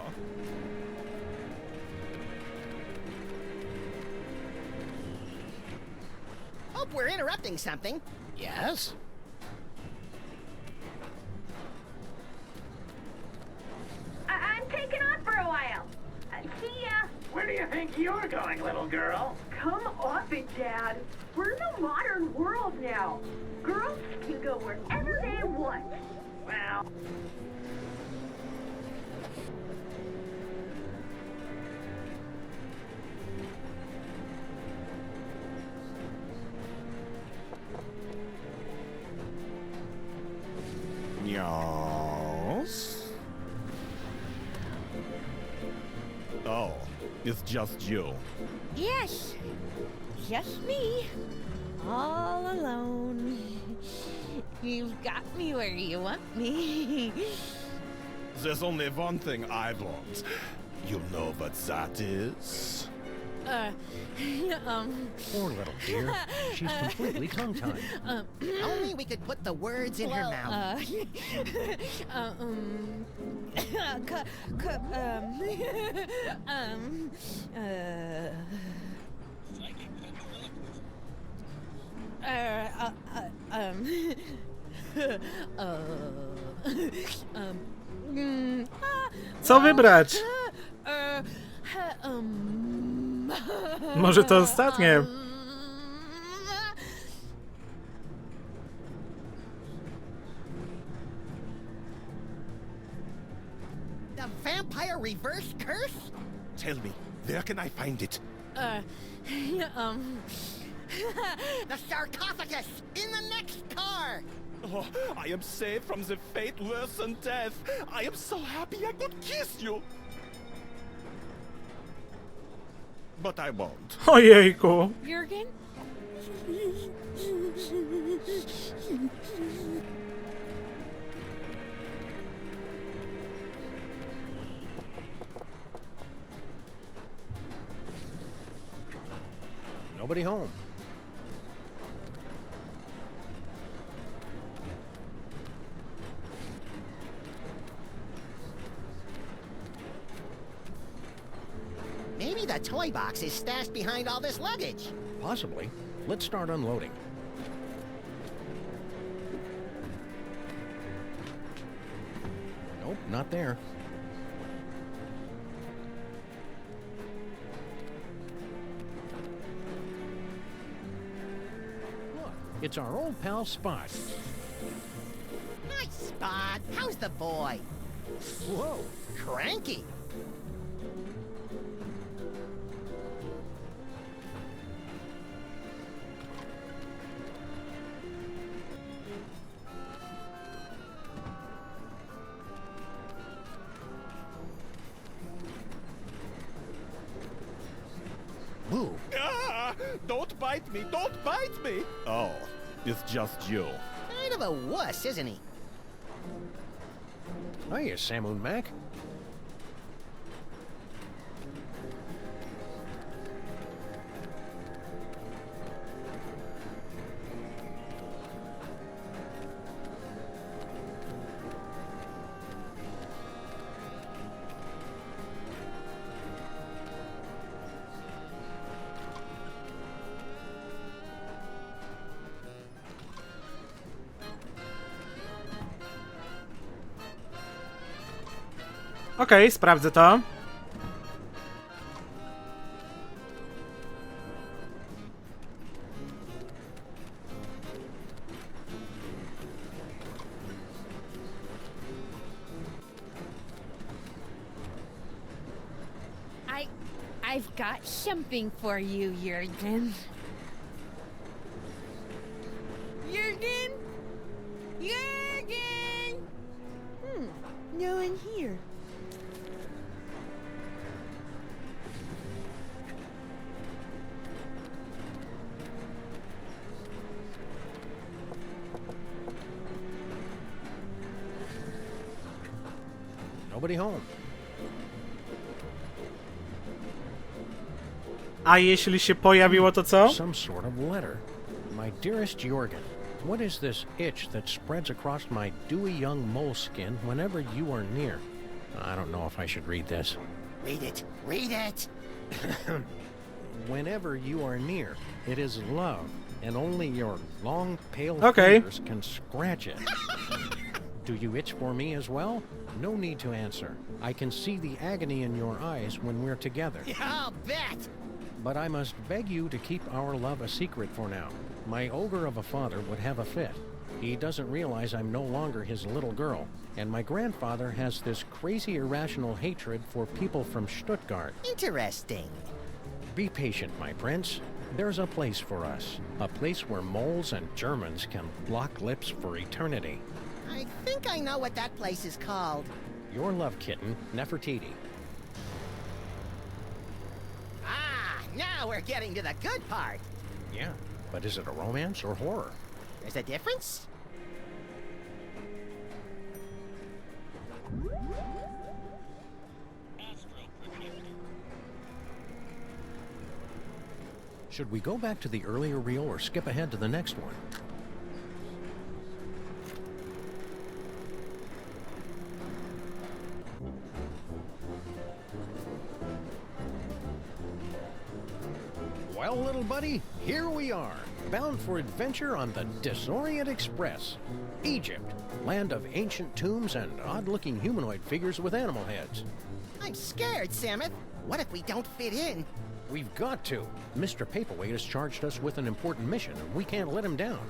Hope we're interrupting something. Yes? for a while. See ya. Where do you think you're going, little girl? Come off it, Dad. We're in a modern world now. Girls can go wherever they want. Well... Yes? Oh, it's just you. Yes, just me. All alone. You've got me where you want me. There's only one thing I want. You know what that is? Poor little dear. She's completely tongue-tied. Only we could put the words in her mouth. Co wybrać? Może to ostatnie. The vampire reverse curse? Tell me, where can I find it? The sarcophagus in the next car. Oh, I am saved from the fate worse than death. I am so happy I could kiss you. But I won't. Ojejku. Jurgen? Nobody home. Maybe the toy box is stashed behind all this luggage. Possibly. Let's start unloading. Nope, not there. Look, it's our old pal Spot. Nice Spot. How's the boy? Whoa, cranky. Woo. Ah, don't bite me! Don't bite me! Oh, it's just you. Kind of a wuss, isn't he? Hiya, Sammun-Mak. Okej, sprawdzę to. I've got something for you, Jurgen. Jurgen? Jurgen! No one here. Nobody home. A jeśli się pojawiło, to co? Some sort of letter. My dearest Jurgen, what is this itch that spreads across my dewy young moleskin whenever you are near? I don't know if I should read this. Read it. Read it. Whenever you are near, it is love, and only your long, pale Okay. fingers can scratch it. Do you itch for me as well? No need to answer. I can see the agony in your eyes when we're together. Yeah, I'll bet. But I must beg you to keep our love a secret for now. My ogre of a father would have a fit. He doesn't realize I'm no longer his little girl, and my grandfather has this crazy irrational hatred for people from Stuttgart. Interesting. Be patient, my prince. There's a place for us. A place where moles and Germans can lock lips for eternity. I think I know what that place is called. Your love kitten, Nefertiti. Ah, now we're getting to the good part. Yeah, but is it a romance or horror? There's a difference? Should we go back to the earlier reel or skip ahead to the next one? Well, little buddy, here we are, bound for adventure on the Disorient Express. Egypt, land of ancient tombs and odd-looking humanoid figures with animal heads. I'm scared, Samus. What if we don't fit in? We've got to. Mr. Paperweight has charged us with an important mission, and we can't let him down.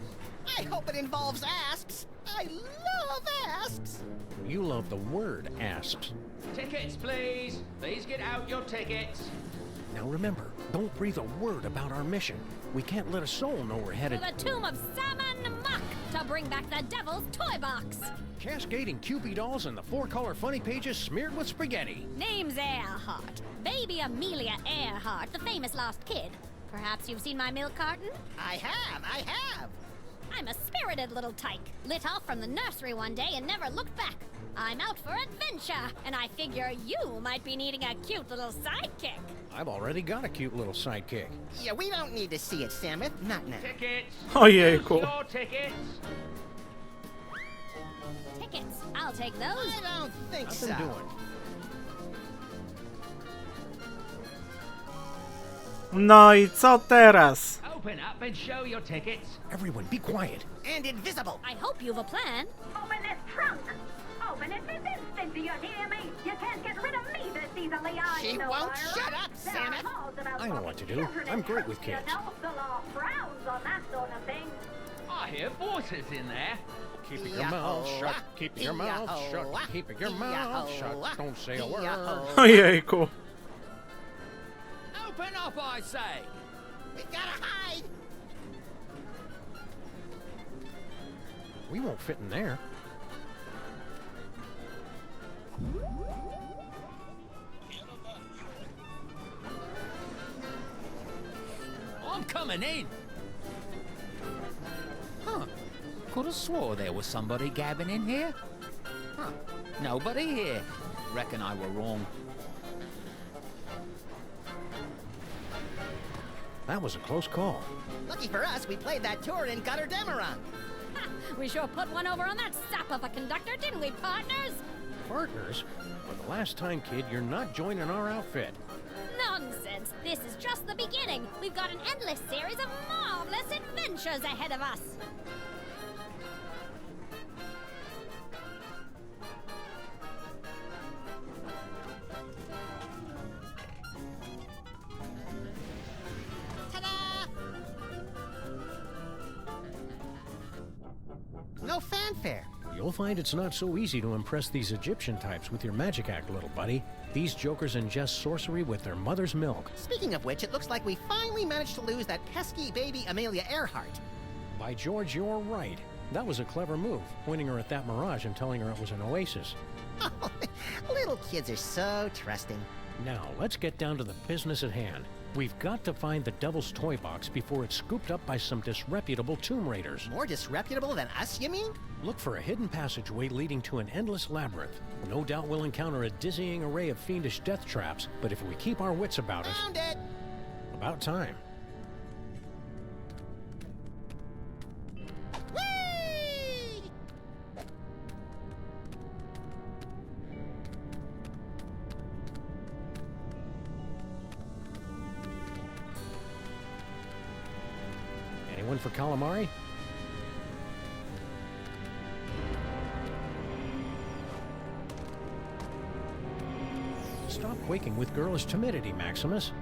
I hope it involves asps. I love asps. You love the word asps. Tickets, please. Please get out your tickets. Now remember, don't breathe a word about our mission. We can't let a soul know we're headed To the tomb of Sammun-Mak to bring back the devil's toy box. Cascading Cupid dolls and the four-color funny pages smeared with spaghetti. Name's Earhart. Baby Amelia Earhart, the famous lost kid. Perhaps you've seen my milk carton? I have. I'm a spirited little tyke. Lit off from the nursery one day and never looked back. I'm out for adventure, and I figure you might be needing a cute little sidekick. I've already got a cute little sidekick. Yeah, we don't need to see it, Samus. Not now. Tickets. Oh yeah, cool. Your tickets. Tickets. I'll take those. I don't think Nothing so. doing. No i co teraz? Open up and show your tickets. Everyone, be quiet. And invisible. I hope you've a plan. Open this trunk! Open it this instant, do you hear me? You can't get rid of me this easily, She won't shut up, Samus. I know what to do. I'm great with kids. You know, the law frowns on that sort of thing. I hear voices in there. Keep your mouth shut. Keep your mouth shut. Keep your mouth shut. Don't say a word. Oh yeah, cool. Open up, I say! We gotta hide. We won't fit in there. I'm coming in. Huh. Could have swore there was somebody gabbing in here. Huh. Nobody here. Reckon I were wrong. That was a close call. Lucky for us, we played that tour in Gutter Demeron. Ha! We sure put one over on that sap of a conductor, didn't we, partners? Partners? For the last time, kid, you're not joining our outfit. Nonsense! This is just the beginning. We've got an endless series of marvelous adventures ahead of us. Ta-da! No fanfare. You'll find it's not so easy to impress these Egyptian types with your magic act, little buddy. These jokers ingest sorcery with their mother's milk. Speaking of which, it looks like we finally managed to lose that pesky baby Amelia Earhart. By George, you're right. That was a clever move, pointing her at that mirage and telling her it was an oasis. Oh, little kids are so trusting. Now, let's get down to the business at hand. We've got to find the Devil's Toy Box before it's scooped up by some disreputable tomb raiders. More disreputable than us, you mean? Look for a hidden passageway leading to an endless labyrinth. No doubt we'll encounter a dizzying array of fiendish death traps, but if we keep our wits about us... Found it! About time. Whee! Anyone for calamari? Stop quaking with girlish timidity, Maximus.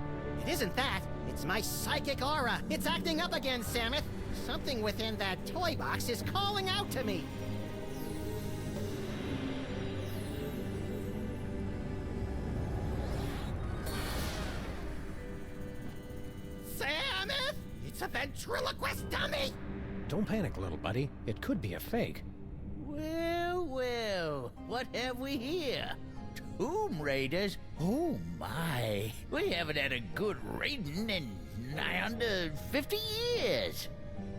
It isn't that. It's my psychic aura. It's acting up again, Samus. Something within that toy box is calling out to me. Samus! It's a ventriloquist dummy! Don't panic, little buddy. It could be a fake. Well, well, what have we here? Tomb Raiders? Oh my, we haven't had a good raiding in nigh under 50 years.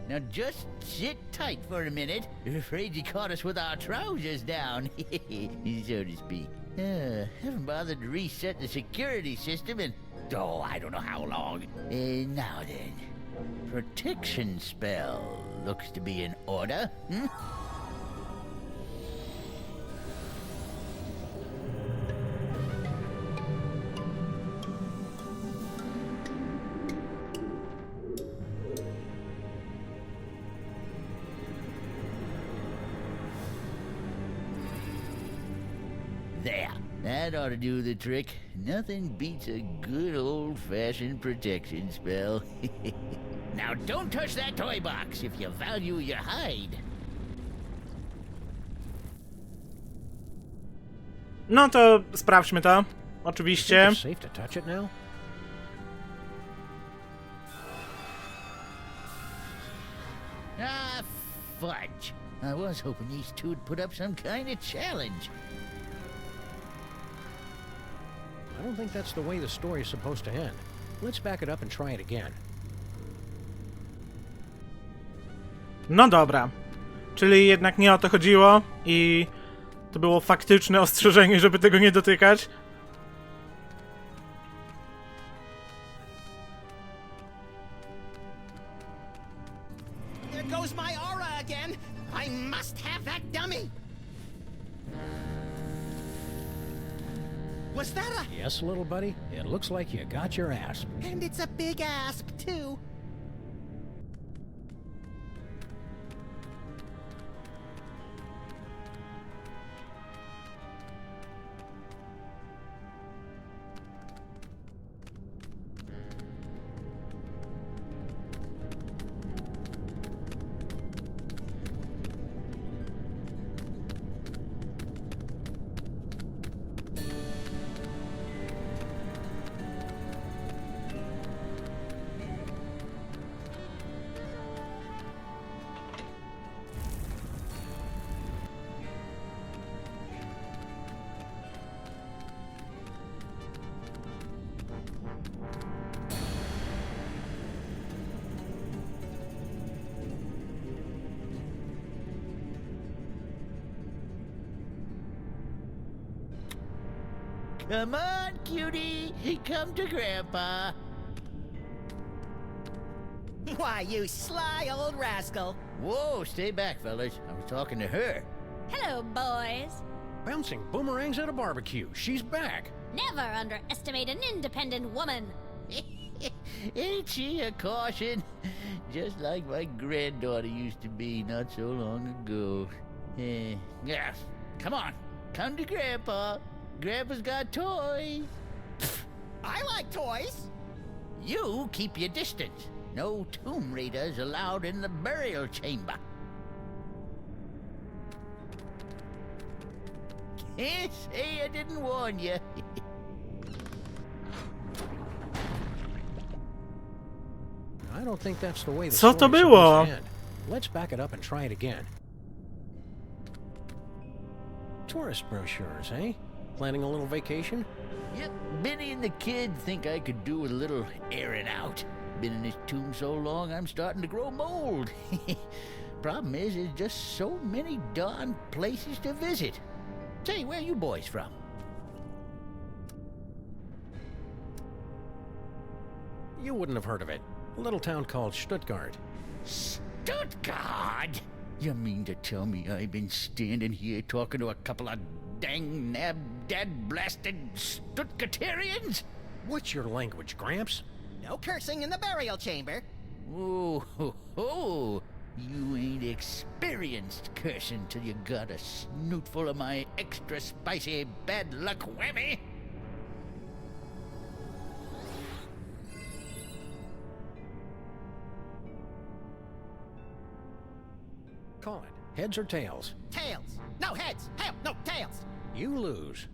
Now just sit tight for a minute. Afraid you caught us with our trousers down, so to speak. Haven't bothered to reset the security system in, I don't know how long. Now then, protection spell looks to be in order. There, that ought to do the trick. Nothing beats a good old-fashioned protection spell. Now don't touch that toy box if you value your hide. No to sprawdźmy to. Oczywiście. It's safe to touch it now? Ah, fudge. I was hoping these two would put up some kind of challenge. I don't think that's the way the story is supposed to end. Let's back it up and try it again. No dobra. Czyli jednak nie o to chodziło i to było faktyczne ostrzeżenie, żeby tego nie dotykać. There goes my aura again. I must have that dummy. Was that a... Yes, little buddy? It looks like you got your asp. And it's a big asp, too. Come on, cutie. Come to Grandpa. Why, you sly old rascal. Whoa, stay back, fellas. I was talking to her. Hello, boys. Bouncing boomerangs at a barbecue. She's back. Never underestimate an independent woman. Ain't she a caution? Just like my granddaughter used to be not so long ago. Yeah, come on. Come to Grandpa. Grandpa's got toys. I like toys. You keep your distance. No Tomb Raiders allowed in the burial chamber. Can't say I didn't warn you. I don't think that's the way the Co to story's było? supposed to end. Let's back it up and try it again. Tourist brochures, eh? Planning a little vacation? Yep, Benny and the kid think I could do with a little airing out. Been in this tomb so long, I'm starting to grow mold. Problem is, there's just so many darn places to visit. Say, where you boys from? You wouldn't have heard of it. A little town called Stuttgart. Stuttgart? You mean to tell me I've been standing here talking to a couple of dang nab-dad-blasted Stuttgarterians? What's your language, Gramps? No cursing in the burial chamber. Oh, ho, ho. You ain't experienced cursing till you got a snoot full of my extra spicy bad luck whammy. Call it. Heads or tails? Tails. No heads. Hell, no tails. You lose.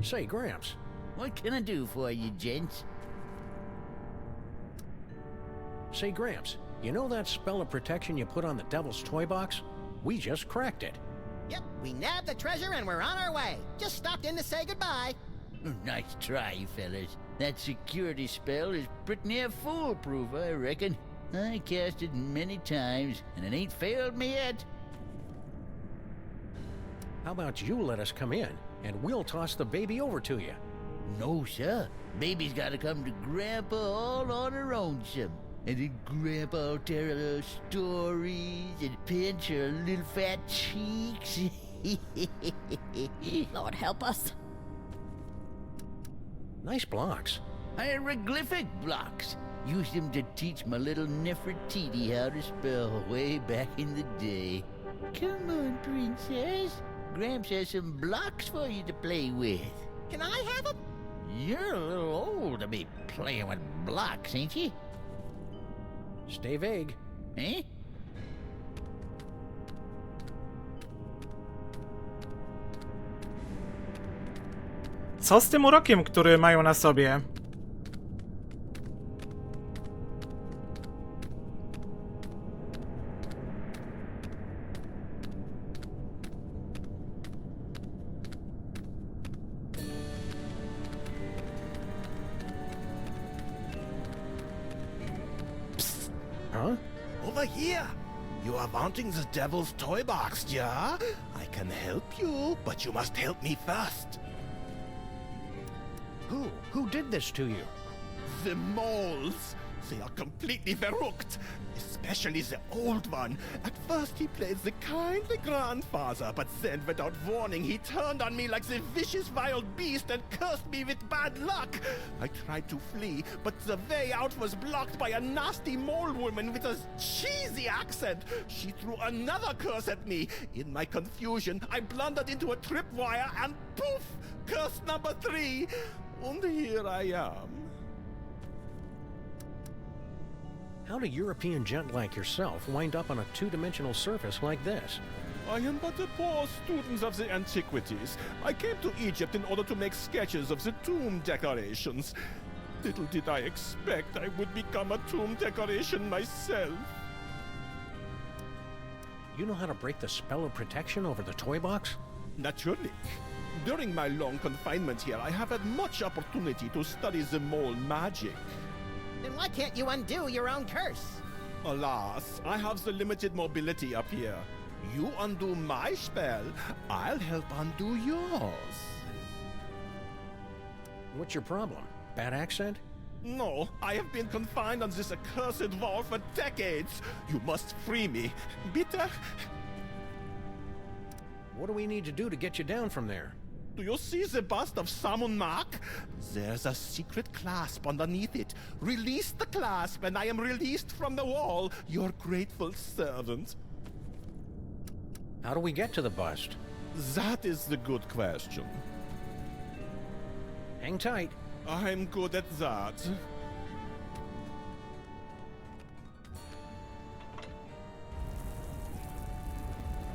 Say, Gramps. What can I do for you, gents? Say, Gramps, you know that spell of protection you put on the Devil's Toy Box? We just cracked it. Yep, we nabbed the treasure and we're on our way. Just stopped in to say goodbye. Nice try, fellas. That security spell is pretty near foolproof, I reckon. I cast it many times, and it ain't failed me yet. How about you let us come in, and we'll toss the baby over to you? No, sir. Baby's gotta come to Grandpa all on her own, some. And then Grandpa'll tell her little stories and pinch her little fat cheeks. Lord help us. Nice blocks. Hieroglyphic blocks. Used them to teach my little Nefertiti how to spell way back in the day. Come on, princess. Gramps has some blocks for you to play with. Can I have them? You're a little old to be playing with blocks, ain't you? Stay vague. Eh? Co z tym urokiem, który mają na sobie? Huh? Over here! You are wanting the Devil's Toy Box, yeah? I can help you, but you must help me first. Who did this to you? The moles! They are completely verrückt, especially the old one. At first he played the kindly grandfather, but then without warning he turned on me like the vicious wild beast and cursed me with bad luck. I tried to flee, but the way out was blocked by a nasty mole woman with a cheesy accent. She threw another curse at me. In my confusion, I blundered into a tripwire and poof! Curse number 3. And here I am. How'd a European gent like yourself wind up on a two-dimensional surface like this? I am but a poor student of the antiquities. I came to Egypt in order to make sketches of the tomb decorations. Little did I expect I would become a tomb decoration myself. You know how to break the spell of protection over the toy box? Naturally. During my long confinement here, I have had much opportunity to study the mole magic. Then why can't you undo your own curse? Alas, I have the limited mobility up here. You undo my spell, I'll help undo yours. What's your problem? Bad accent? No, I have been confined on this accursed wall for decades. You must free me. Bitte? What do we need to do to get you down from there? Do you see the bust of Sammun-Mak? There's a secret clasp underneath it. Release the clasp and I am released from the wall, your grateful servant. How do we get to the bust? That is the good question. Hang tight. I'm good at that.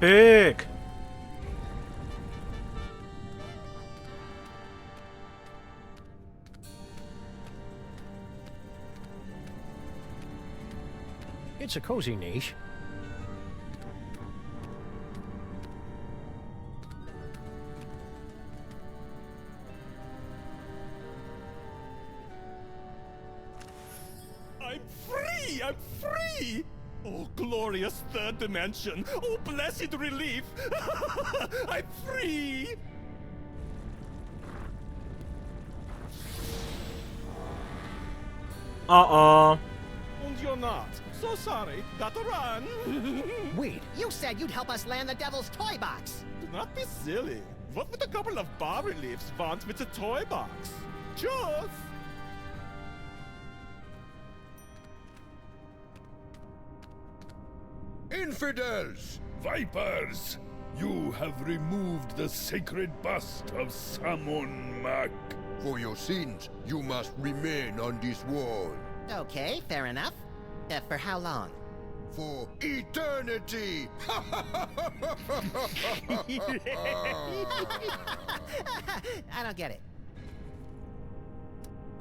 Pyk! It's a cozy niche. I'm free! I'm free! Oh, glorious third dimension! Oh, blessed relief! I'm free! Uh-oh. And you're not. So sorry. Gotta run. Wait. You said you'd help us land the Devil's Toy Box. Do not be silly. What would a couple of bas-reliefs want with a toy box? Just... Infidels! Vipers! You have removed the sacred bust of Sammun-Mak. For your sins, you must remain on this wall. Okay, fair enough. For how long? For eternity! I don't get it.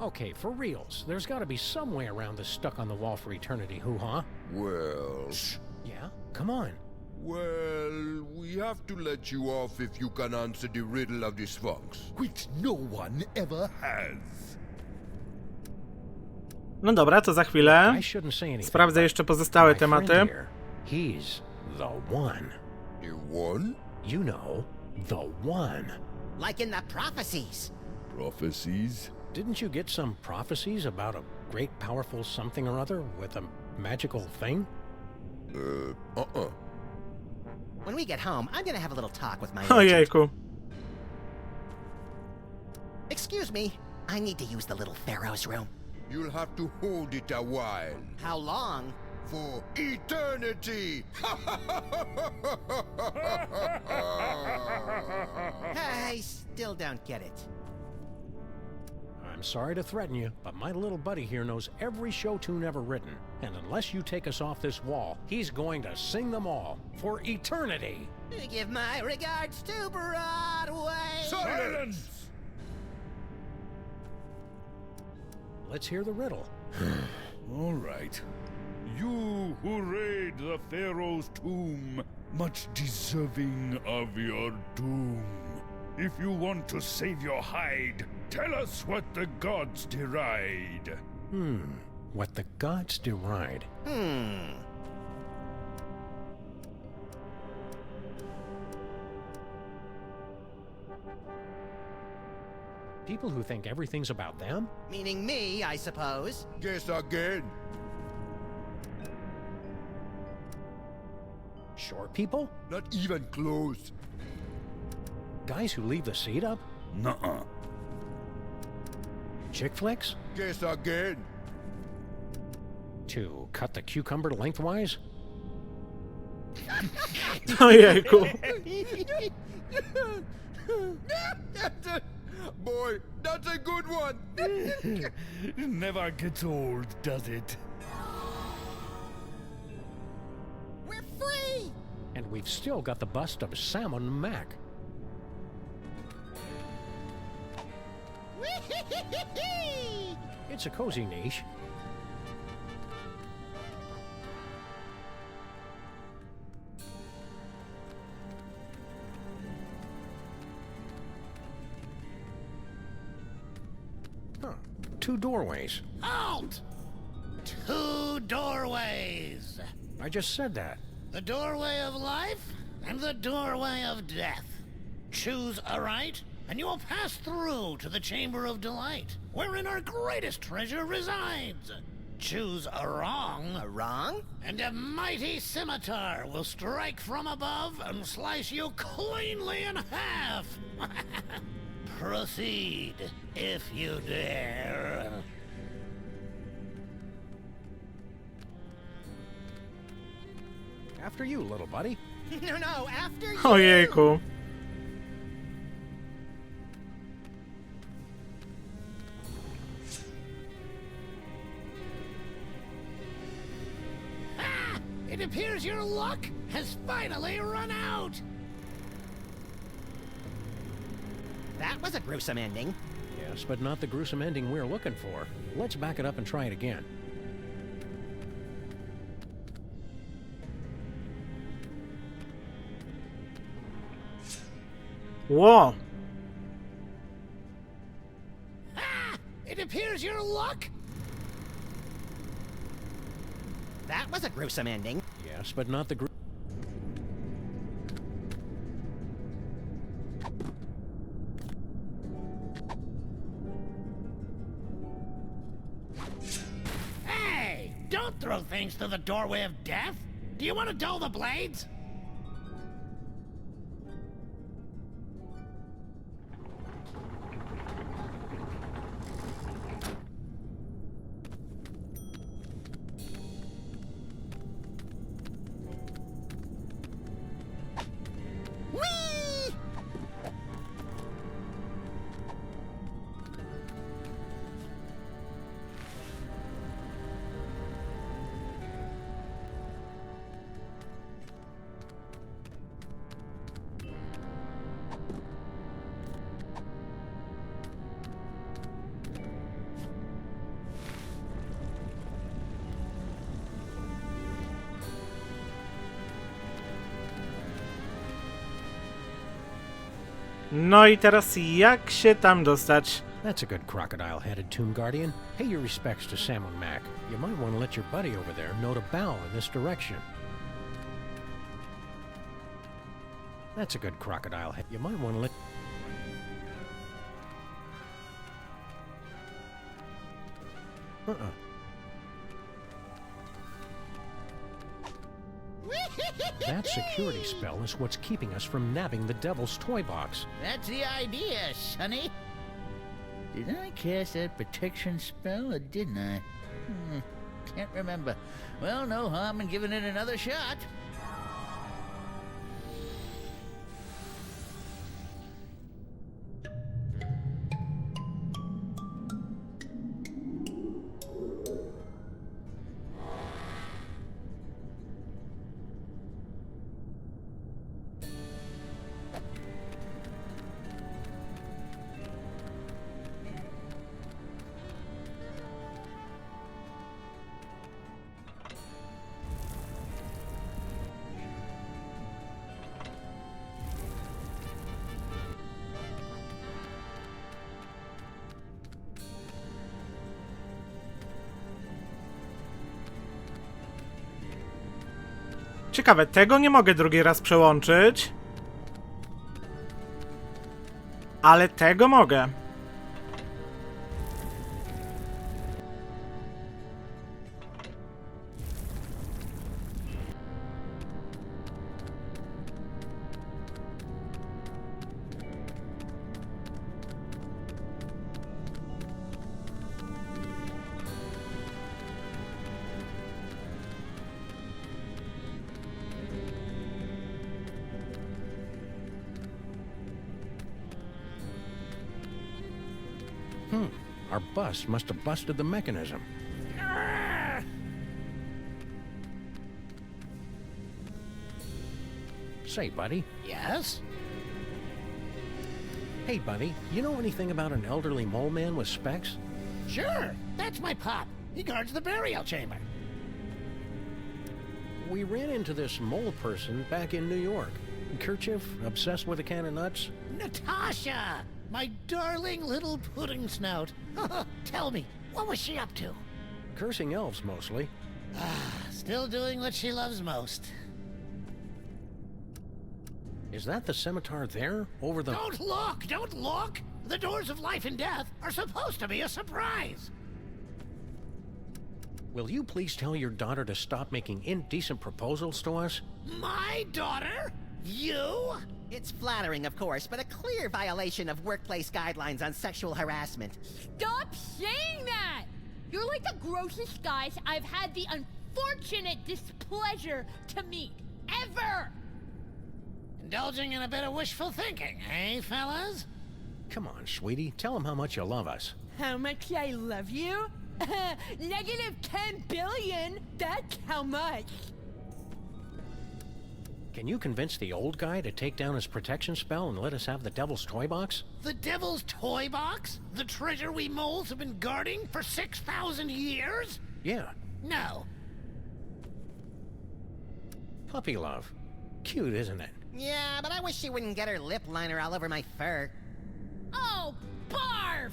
Okay, for reals, there's gotta be some way around this stuck on the wall for eternity hoo-ha. Well... Yeah? Come on. Well, we have to let you off if you can answer the riddle of the Sphinx, which no one ever has. No dobra, to za chwilę. I shouldn't say anything. Sprawdzę jeszcze pozostałe My tematy. friend here, he's the one. The one? You know, the one. Like in the prophecies. Prophecies? Didn't you get some prophecies about a great powerful something or other with a magical thing? When we get home, I'm gonna have a little talk with my agent. Ojejku. Excuse me, I need to use the little Pharaoh's room. You'll have to hold it a while. How long? For eternity! I still don't get it. I'm sorry to threaten you, but my little buddy here knows every show tune ever written. And unless you take us off this wall, he's going to sing them all for eternity. Give my regards to Broadway. Silence! Let's hear the riddle. All right. You who raid the Pharaoh's tomb, much deserving of your doom. If you want to save your hide, tell us what the gods deride. What the gods deride. People who think everything's about them? Meaning me, I suppose. Guess again. Short people? Not even close. Guys who leave the seat up? Nuh-uh. Chick flicks? Guess again. To cut the cucumber lengthwise? Ojejku. Boy, that's a good one. Never gets old, does it? We're free! And we've still got the bust of Sammun-Mak. It's a cozy niche. Huh. 2 doorways. Halt! 2 doorways. I just said that. The doorway of life and the doorway of death. Choose aright, and you will pass through to the Chamber of Delight, wherein our greatest treasure resides. Choose a wrong. A wrong? And a mighty scimitar will strike from above and slice you cleanly in half. Proceed, if you dare. After you, little buddy. No, after you! Ojejku. Ah! It appears your luck has finally run out! That was a gruesome ending. Yes, but not the gruesome ending we're looking for. Let's back it up and try it again. Whoa. Ah! It appears your luck... That was a gruesome ending. Yes, but not the Hey! Don't throw things through the doorway of death! Do you want to dull the blades? No i teraz jak się tam dostać? That's a good crocodile-headed tomb guardian. Pay your respects to Sammun-Mak. You might want to let your buddy over there know to bow in this direction. That's a good crocodile-head. You might want to let... That security spell is what's keeping us from nabbing the devil's toy box. That's the idea, Sonny. Did I cast that protection spell, or didn't I? Can't remember. Well, no harm in giving it another shot. Ciekawe, tego nie mogę drugi raz przełączyć. Ale tego mogę. Our bus must have busted the mechanism. Say, buddy. Yes? Hey, buddy, you know anything about an elderly mole man with specs? Sure. That's my pop. He guards the burial chamber. We ran into this mole person back in New York. Kerchief, obsessed with a can of nuts. Natasha! My darling little pudding snout. Tell me, what was she up to? Cursing elves, mostly. Still doing what she loves most. Is that the scimitar there, over the... Don't look! Don't look! The doors of life and death are supposed to be a surprise! Will you please tell your daughter to stop making indecent proposals to us? My daughter? You? It's flattering, of course, but a clear violation of workplace guidelines on sexual harassment. Stop saying that! You're like the grossest guys I've had the unfortunate displeasure to meet. Ever! Indulging in a bit of wishful thinking, eh, fellas? Come on, sweetie. Tell him how much you love us. How much I love you? Negative 10 billion? That's how much. Can you convince the old guy to take down his protection spell and let us have the devil's toy box? The devil's toy box? The treasure we moles have been guarding for 6,000 years? Yeah. No. Puppy love. Cute, isn't it? Yeah, but I wish she wouldn't get her lip liner all over my fur. Oh, barf!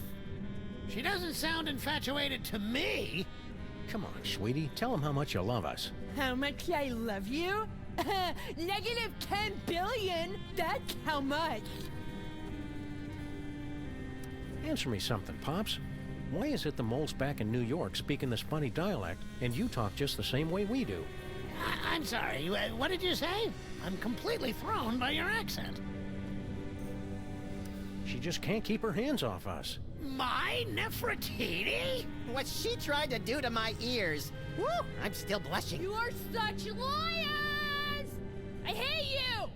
She doesn't sound infatuated to me. Come on, sweetie. Tell him how much you love us. How much I love you? Negative 10 billion? That's how much. Answer me something, Pops. Why is it the moles back in New York speaking this funny dialect, and you talk just the same way we do? I'm sorry, what did you say? I'm completely thrown by your accent. She just can't keep her hands off us. My Nefertiti? What she tried to do to my ears. Woo! I'm still blushing. You are such liars! I hate you!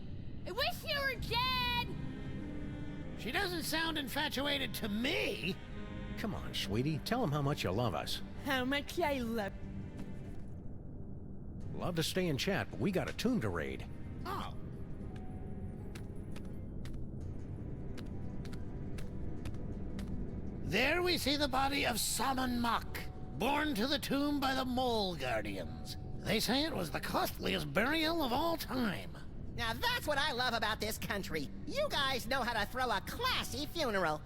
I wish you were dead! She doesn't sound infatuated to me. Come on, sweetie. Tell him how much you love us. How much I love... Love to stay and chat, but we got a tomb to raid. Oh. There we see the body of Sammun-Mak, borne to the tomb by the Mole Guardians. They say it was the costliest burial of all time. Now that's what I love about this country. You guys know how to throw a classy funeral.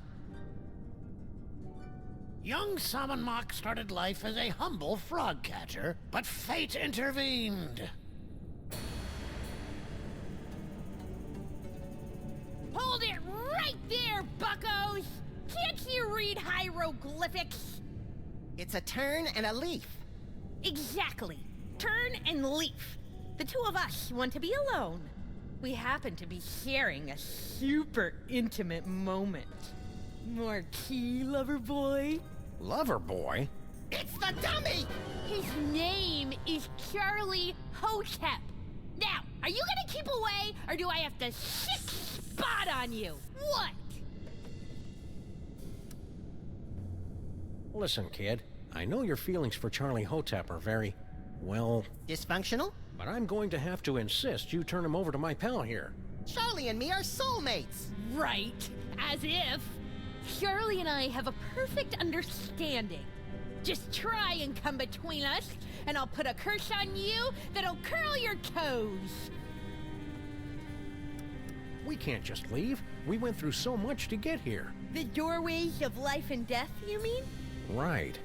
Young Sammun-Mak started life as a humble frog catcher, but fate intervened. Hold it right there, buckos! Can't you read hieroglyphics? It's a turn and a leaf. Exactly. Turn and leaf. The two of us want to be alone. We happen to be sharing a super intimate moment. Marquis, lover boy. Lover boy? It's the dummy! His name is Charlie Hotep. Now, are you gonna keep away, or do I have to sick spot on you? What? Listen, kid. I know your feelings for Charlie Hotep are very, well... dysfunctional? But I'm going to have to insist you turn him over to my pal here. Charlie and me are soulmates. Right. As if. Charlie and I have a perfect understanding. Just try and come between us, and I'll put a curse on you that'll curl your toes. We can't just leave. We went through so much to get here. The doorways of life and death, you mean? Right.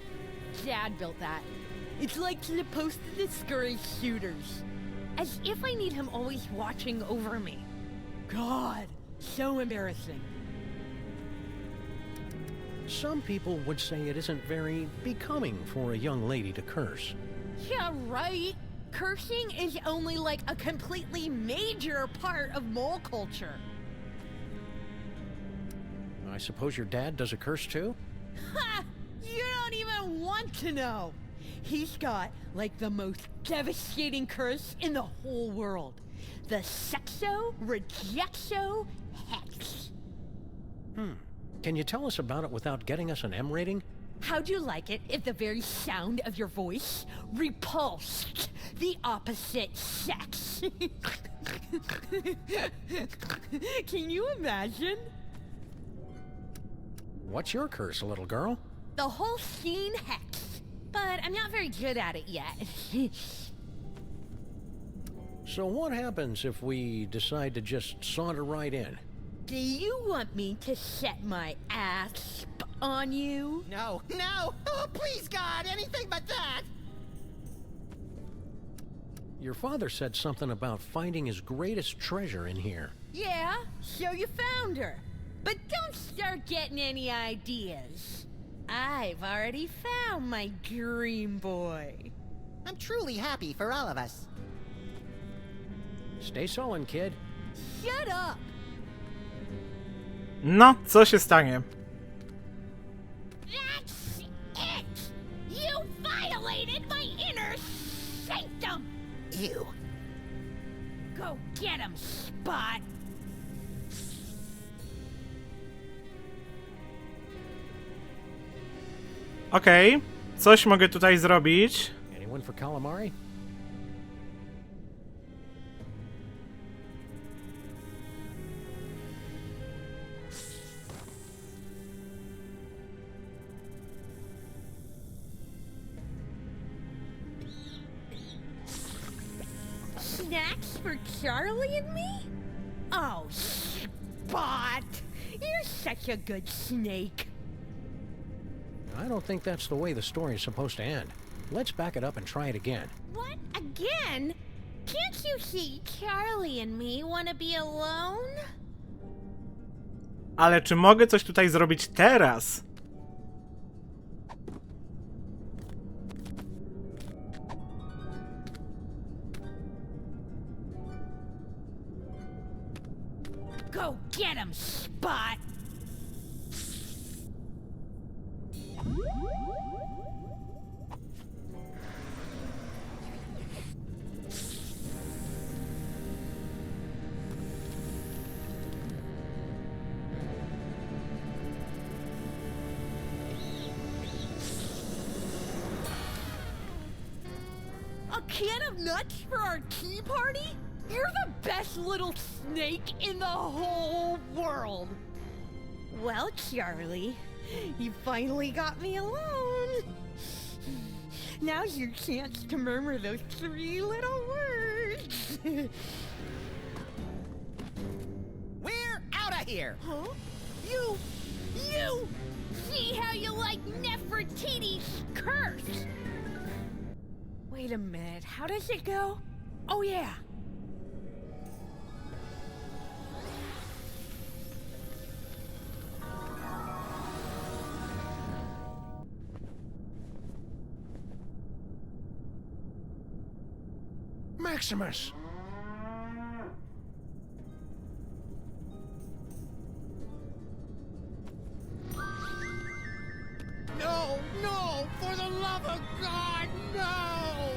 Dad built that. It's like supposed to discourage shooters. As if I need him always watching over me. God, so embarrassing. Some people would say it isn't very becoming for a young lady to curse. Yeah, right. Cursing is only like a completely major part of mole culture. I suppose your dad does a curse too? Ha! You don't even want to know. He's got, like, the most devastating curse in the whole world. The Sexo-Rejecto Hex. Can you tell us about it without getting us an M rating? How'd you like it if the very sound of your voice repulsed the opposite sex? Can you imagine? What's your curse, little girl? The whole scene hex. But I'm not very good at it yet. So what happens if we decide to just saunter right in? Do you want me to set my ass on you? No, no! Oh, please, God, anything but that! Your father said something about finding his greatest treasure in here. Yeah, so you found her. But don't start getting any ideas. I've already found my dream boy. I'm truly happy for all of us. Stay sullen, kid. Shut up! No, co się stanie? That's it! You violated my inner sanctum! Ew. Go get him, Spot! Okej, coś mogę tutaj zrobić. Anyone for calamari? Snacks for Charlie and me? Oh, Spot! You're such a good snake. I don't think that's the way the story is supposed to end. Let's back it up and try it again. What? Again? Can't you see Charlie and me want to be alone? Ale czy mogę coś tutaj zrobić teraz? Go get him, Spot! A can of nuts for our tea party? You're the best little snake in the whole world. Well, Charlie, you finally got me alone. Now's your chance to murmur those 3 little words. here. Huh? You! See how you like Nefertiti's curse? Wait a minute, how does it go? Oh yeah. Maximus! No, no! For the love of God, no!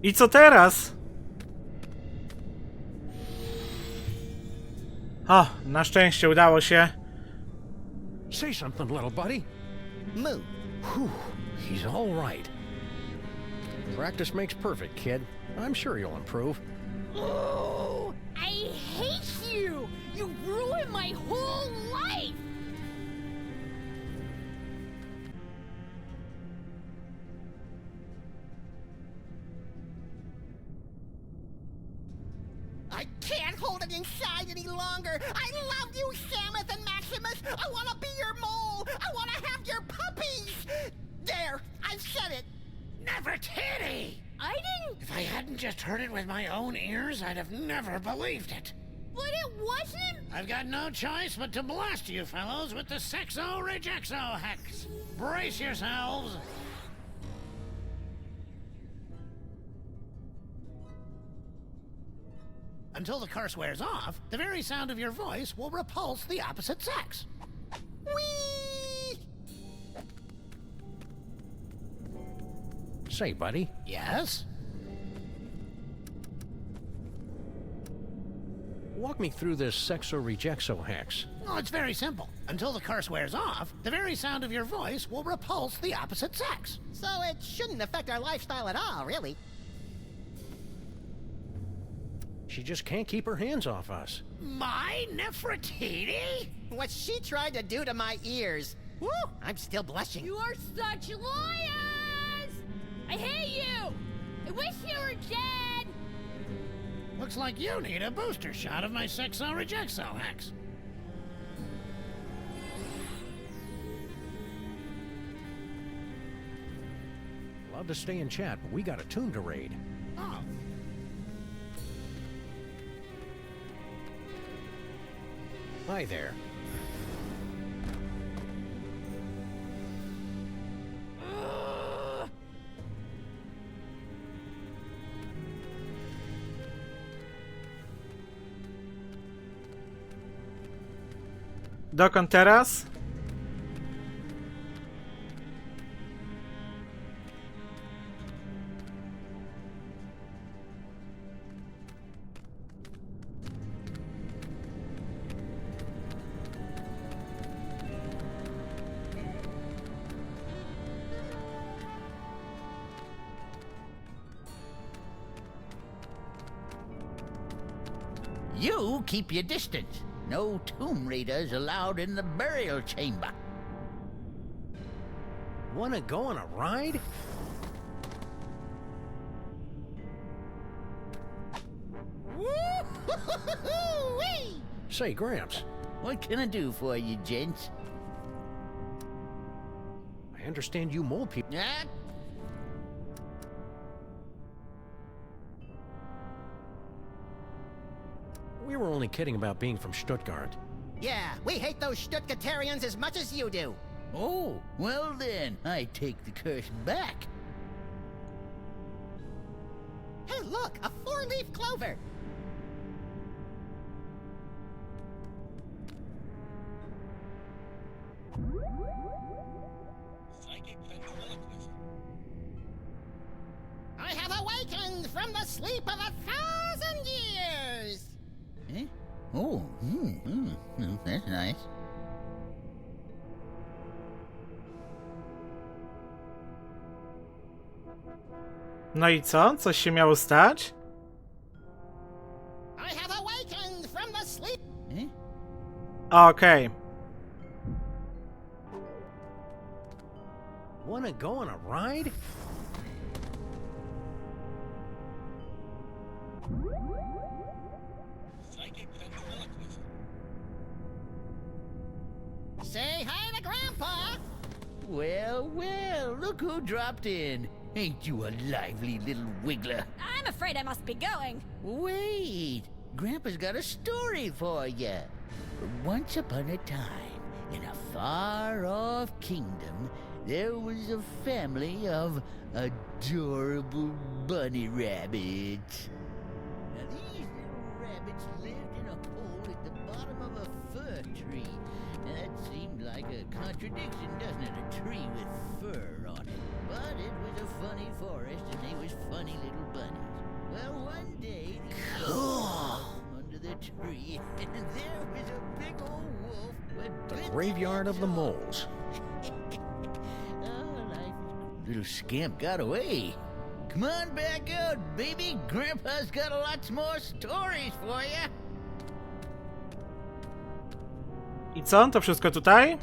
I co teraz? O, na szczęście udało się. Say something, little buddy. Moo. Whew, he's all right. Practice makes perfect, kid. I'm sure you'll improve. Oh, I hate you! You ruined my whole life! I can't hold it inside any longer. I love you, Samus and Maximus. I want to be your mole. I want to have your puppies. There, I've said it. Nefertiti! I didn't... If I hadn't just heard it with my own ears, I'd have never believed it. But it wasn't... I've got no choice but to blast you fellows with the Sexo-Rejexo hex. Brace yourselves. Until the curse wears off, the very sound of your voice will repulse the opposite sex. Whee! Say, buddy. Yes? Walk me through this Sexo-Rejexo hex. Oh, it's very simple. Until the curse wears off, the very sound of your voice will repulse the opposite sex. So it shouldn't affect our lifestyle at all, really. She just can't keep her hands off us. My Nefertiti? What she tried to do to my ears. Woo! I'm still blushing. You are such liars! I hate you! I wish you were dead! Looks like you need a booster shot of my Sexo-Rejexo hex. Love to stay and chat, but we got a tomb to raid. Oh. Hi there. Dokąd teraz? You keep your distance. No tomb raiders allowed in the burial chamber. Wanna go on a ride? Woo-hoo-hoo-hoo-wee! Say, Gramps. What can I do for you, gents? I understand you mole people. We were only kidding about being from Stuttgart. Yeah, we hate those Stuttgartarians as much as you do. Oh, well then, I take the curse back. Hey, look, a four-leaf clover. I have awakened from the sleep of 1,000 years. Eh? Oh, that's nice. No i co? Coś się miało stać? I have awakened from the sleep. Eh? Okej. Wanna go on a ride? Well, well, look who dropped in. Ain't you a lively little wiggler? I'm afraid I must be going. Wait, Grandpa's got a story for you. Once upon a time, in a far-off kingdom, there was a family of adorable bunny rabbits. Now, these little rabbits lived in a hole at the bottom of a fir tree. Now, that seemed like a contradiction, doesn't it? A tree with fur on it. But it was a funny forest, and they was funny little bunnies. Well, one day, under the tree, and there was a big old wolf with The graveyard of the moles. Little scamp got away. Come on back out, baby. Grandpa's got lots more stories for you. I co? To wszystko tutaj?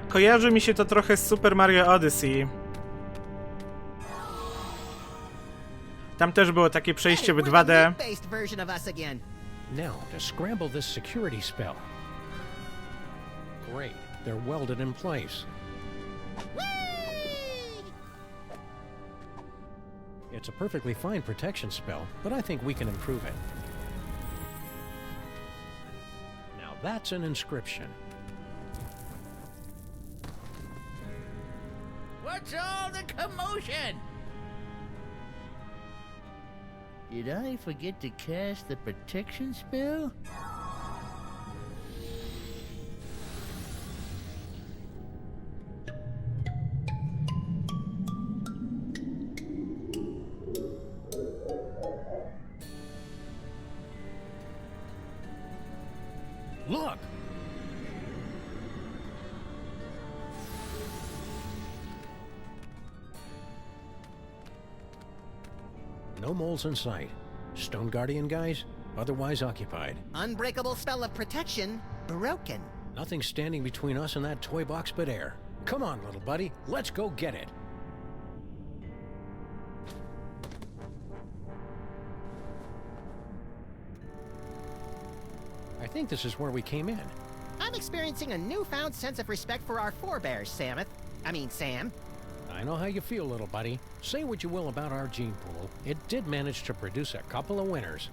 Kojarzy mi się to trochę z Super Mario Odyssey. Tam też było takie przejście w 2D. Now, to scramble this security spell. Great, they're welded in place. It's a perfectly fine protection spell, but I think we can improve it. Now that's an inscription. What's all the commotion? Did I forget to cast the protection spell? Look! No moles in sight. Stone Guardian guys, otherwise occupied. Unbreakable spell of protection, broken. Nothing standing between us and that toy box but air. Come on, little buddy, let's go get it. I think this is where we came in. I'm experiencing a newfound sense of respect for our forebears, Sam. I know how you feel, little buddy. Say what you will about our gene pool, it did manage to produce a couple of winners.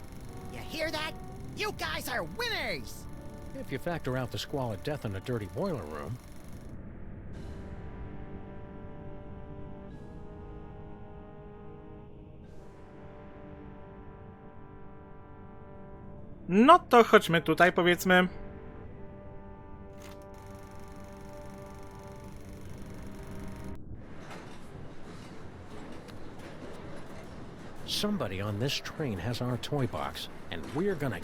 You hear that? You guys are winners! If you factor out the squalid death in a dirty boiler room. No to chodźmy tutaj, powiedzmy. Somebody on this train has our toy box, and we're gonna...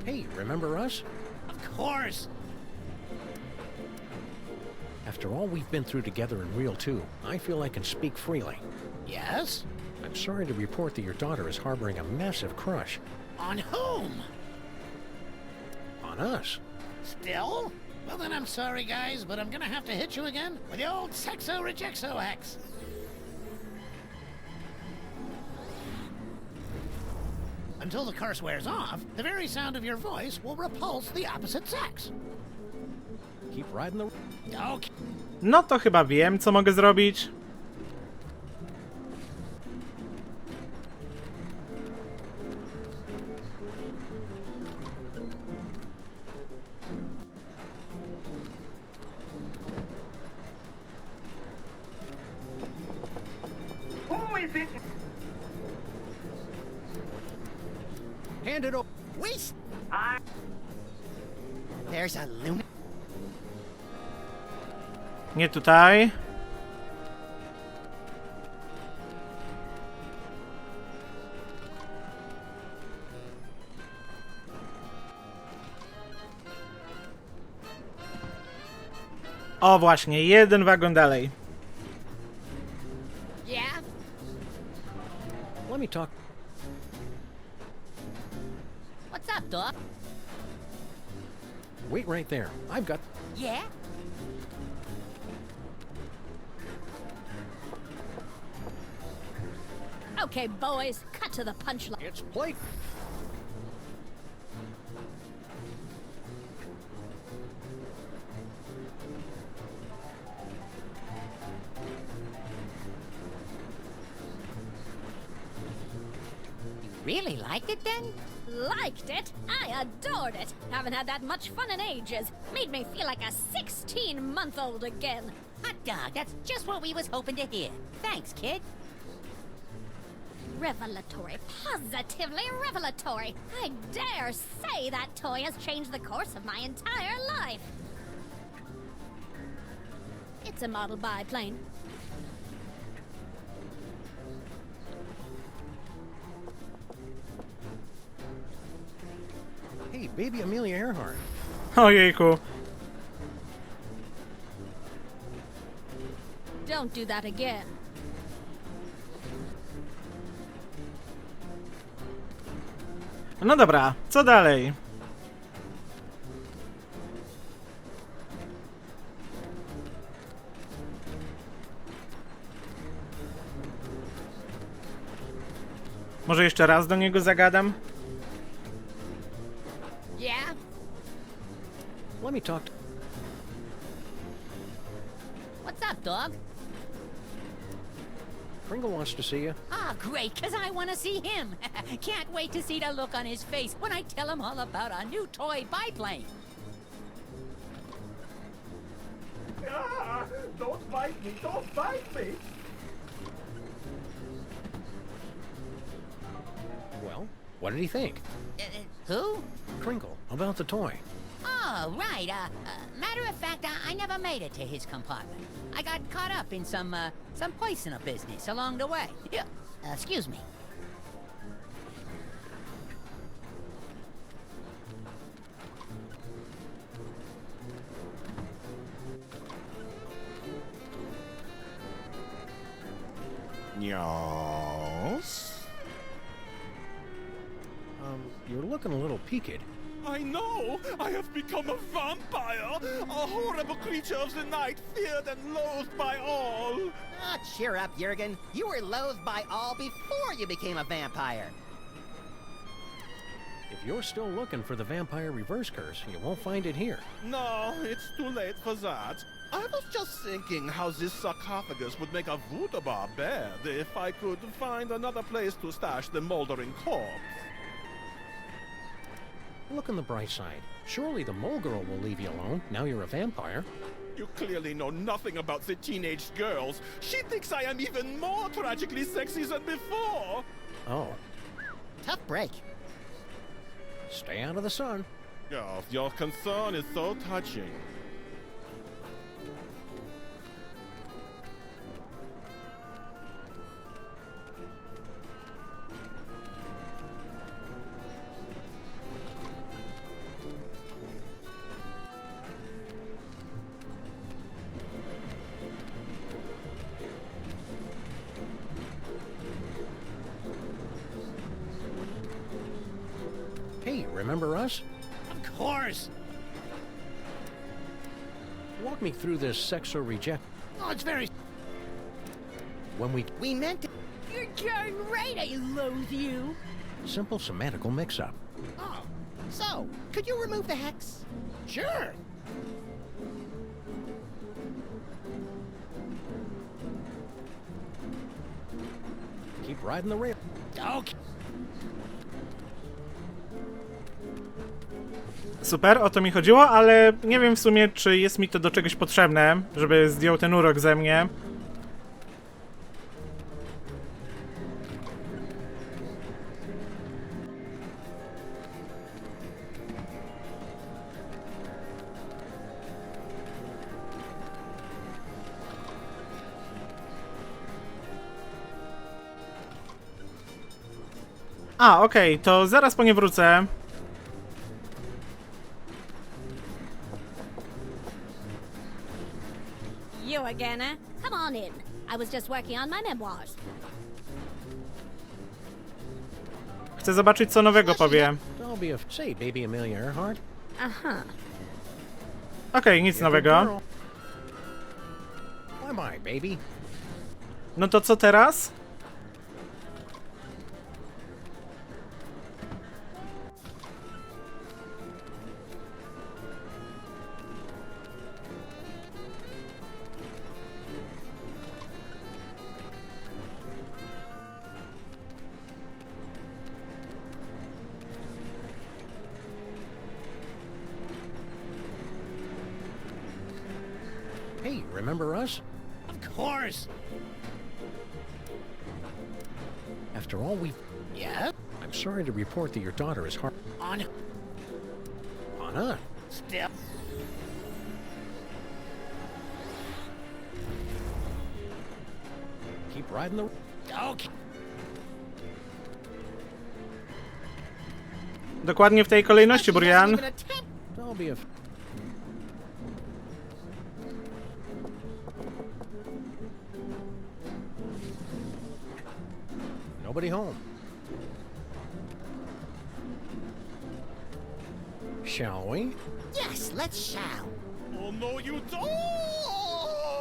Hey, remember us? Of course! After all we've been through together in Real 2, I feel I can speak freely. Yes? I'm sorry to report that your daughter is harboring a massive crush. On whom? On us. Still? Well then I'm sorry guys, but I'm gonna have to hit you again with the old sexo-rejexo X. Until the curse wears off, the very sound of your voice will repulse the opposite sex. Keep riding the... Okay. No to chyba wiem, co mogę zrobić. Hand it over. There's a lunatic. Nie tutaj. O właśnie, jeden wagon dalej. Yeah? Let me talk. What's up, Doc? Wait right there. I've got... Yeah? Okay, boys, cut to the punchline. It's plate. Really liked it then? Liked it? I adored it. Haven't had that much fun in ages. Made me feel like a 16-month-old again. Hot dog, that's just what we was hoping to hear. Thanks, kid. Revelatory. Positively revelatory. I dare say that toy has changed the course of my entire life. It's a model biplane. Hey, baby Amelia Earhart. Ojejku. Don't do that again. No dobra, co dalej? Może jeszcze raz do niego zagadam? Yeah? Let me talk to... What's up, dog? Kringle wants to see you. Ah, great, 'cause I want to see him. Can't wait to see the look on his face when I tell him all about our new toy biplane. Ah, don't bite me! Don't bite me! Well, what did he think? Who? Kringle, about the toy. Oh, right. Matter of fact, I never made it to his compartment. I got caught up in some personal business along the way. Yeah. Excuse me. Yes? You're looking a little peaked. I know! I have become a vampire! A horrible creature of the night, feared and loathed by all! Ah, cheer up, Jurgen. You were loathed by all before you became a vampire. If you're still looking for the vampire reverse curse, you won't find it here. No, it's too late for that. I was just thinking how this sarcophagus would make a voodoo bar bad if I could find another place to stash the moldering corpse. Look on the bright side. Surely the mole girl will leave you alone, now you're a vampire. You clearly know nothing about the teenage girls. She thinks I am even more tragically sexy than before. Oh. Tough break. Stay out of the sun. Oh, your concern is so touching. Hey, remember us? Of course. Walk me through this sex or reject. Oh, it's very... When We meant to... You're darn right I loathe you. Simple semantical mix-up. Oh, so, could you remove the hex? Sure. Keep riding the rail. Okay. Super, o to mi chodziło, ale nie wiem w sumie, czy jest mi to do czegoś potrzebne, żeby zdjął ten urok ze mnie. A, okej, to zaraz po nie wrócę. You again, eh? Come on in. I was just working on my memoirs. Chcę zobaczyć, co nowego powie. Don't be a say, baby Amelia Earhart. Uh-huh. Okej, nic nowego. Why am I, baby? No to co teraz? Hey, remember us? Of course. After all we've... Yeah? I'm sorry to report that your daughter is hard... On Anna? still. Keep riding the... Okay. Dokładnie w tej kolejności, Burian. Don't be a... Nobody home. Shall we? Yes, let's shall. Oh, no, you don't!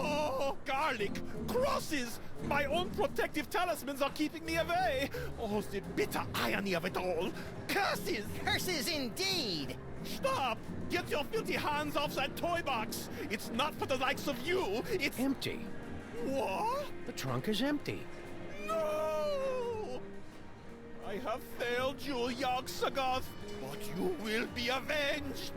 Oh, garlic! Crosses! My own protective talismans are keeping me away! Oh, the bitter irony of it all! Curses! Curses indeed! Stop! Get your filthy hands off that toy box! It's not for the likes of you, it's... Empty. What? The trunk is empty. No! I have failed you, Yogg-Sothoth, but you will be avenged!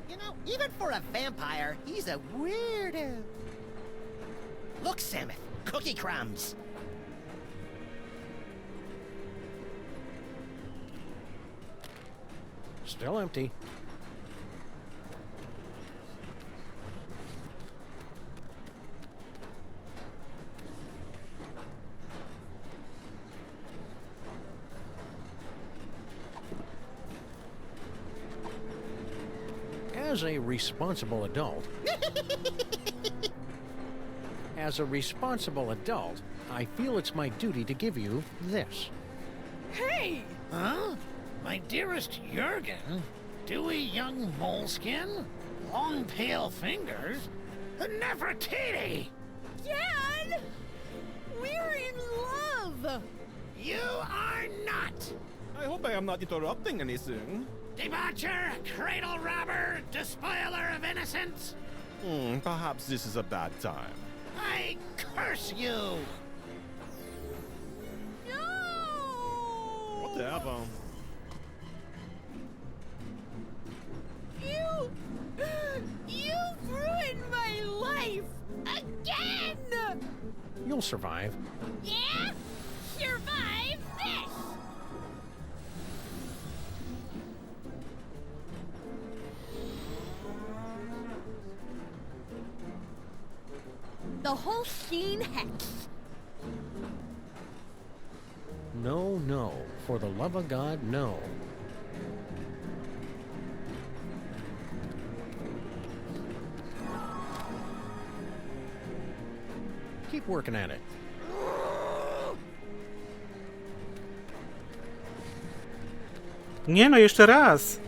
You know, even for a vampire, he's a weirdo. Look, Sammun, cookie crumbs. Still empty. As a responsible adult, I feel it's my duty to give you this. Hey! Huh? My dearest Jurgen? Dewy young moleskin? Long pale fingers? Nefertiti! Dad! We're in love! You are not! I hope I am not interrupting anything. Debaucher, cradle robber, despoiler of innocence! Perhaps this is a bad time. I curse you! No! Whatever. You've ruined my life! Again! You'll survive. Yeah? Survive this! The whole scene hex. No, no. For the love of God, no. Keep working at it. Nie no, jeszcze raz.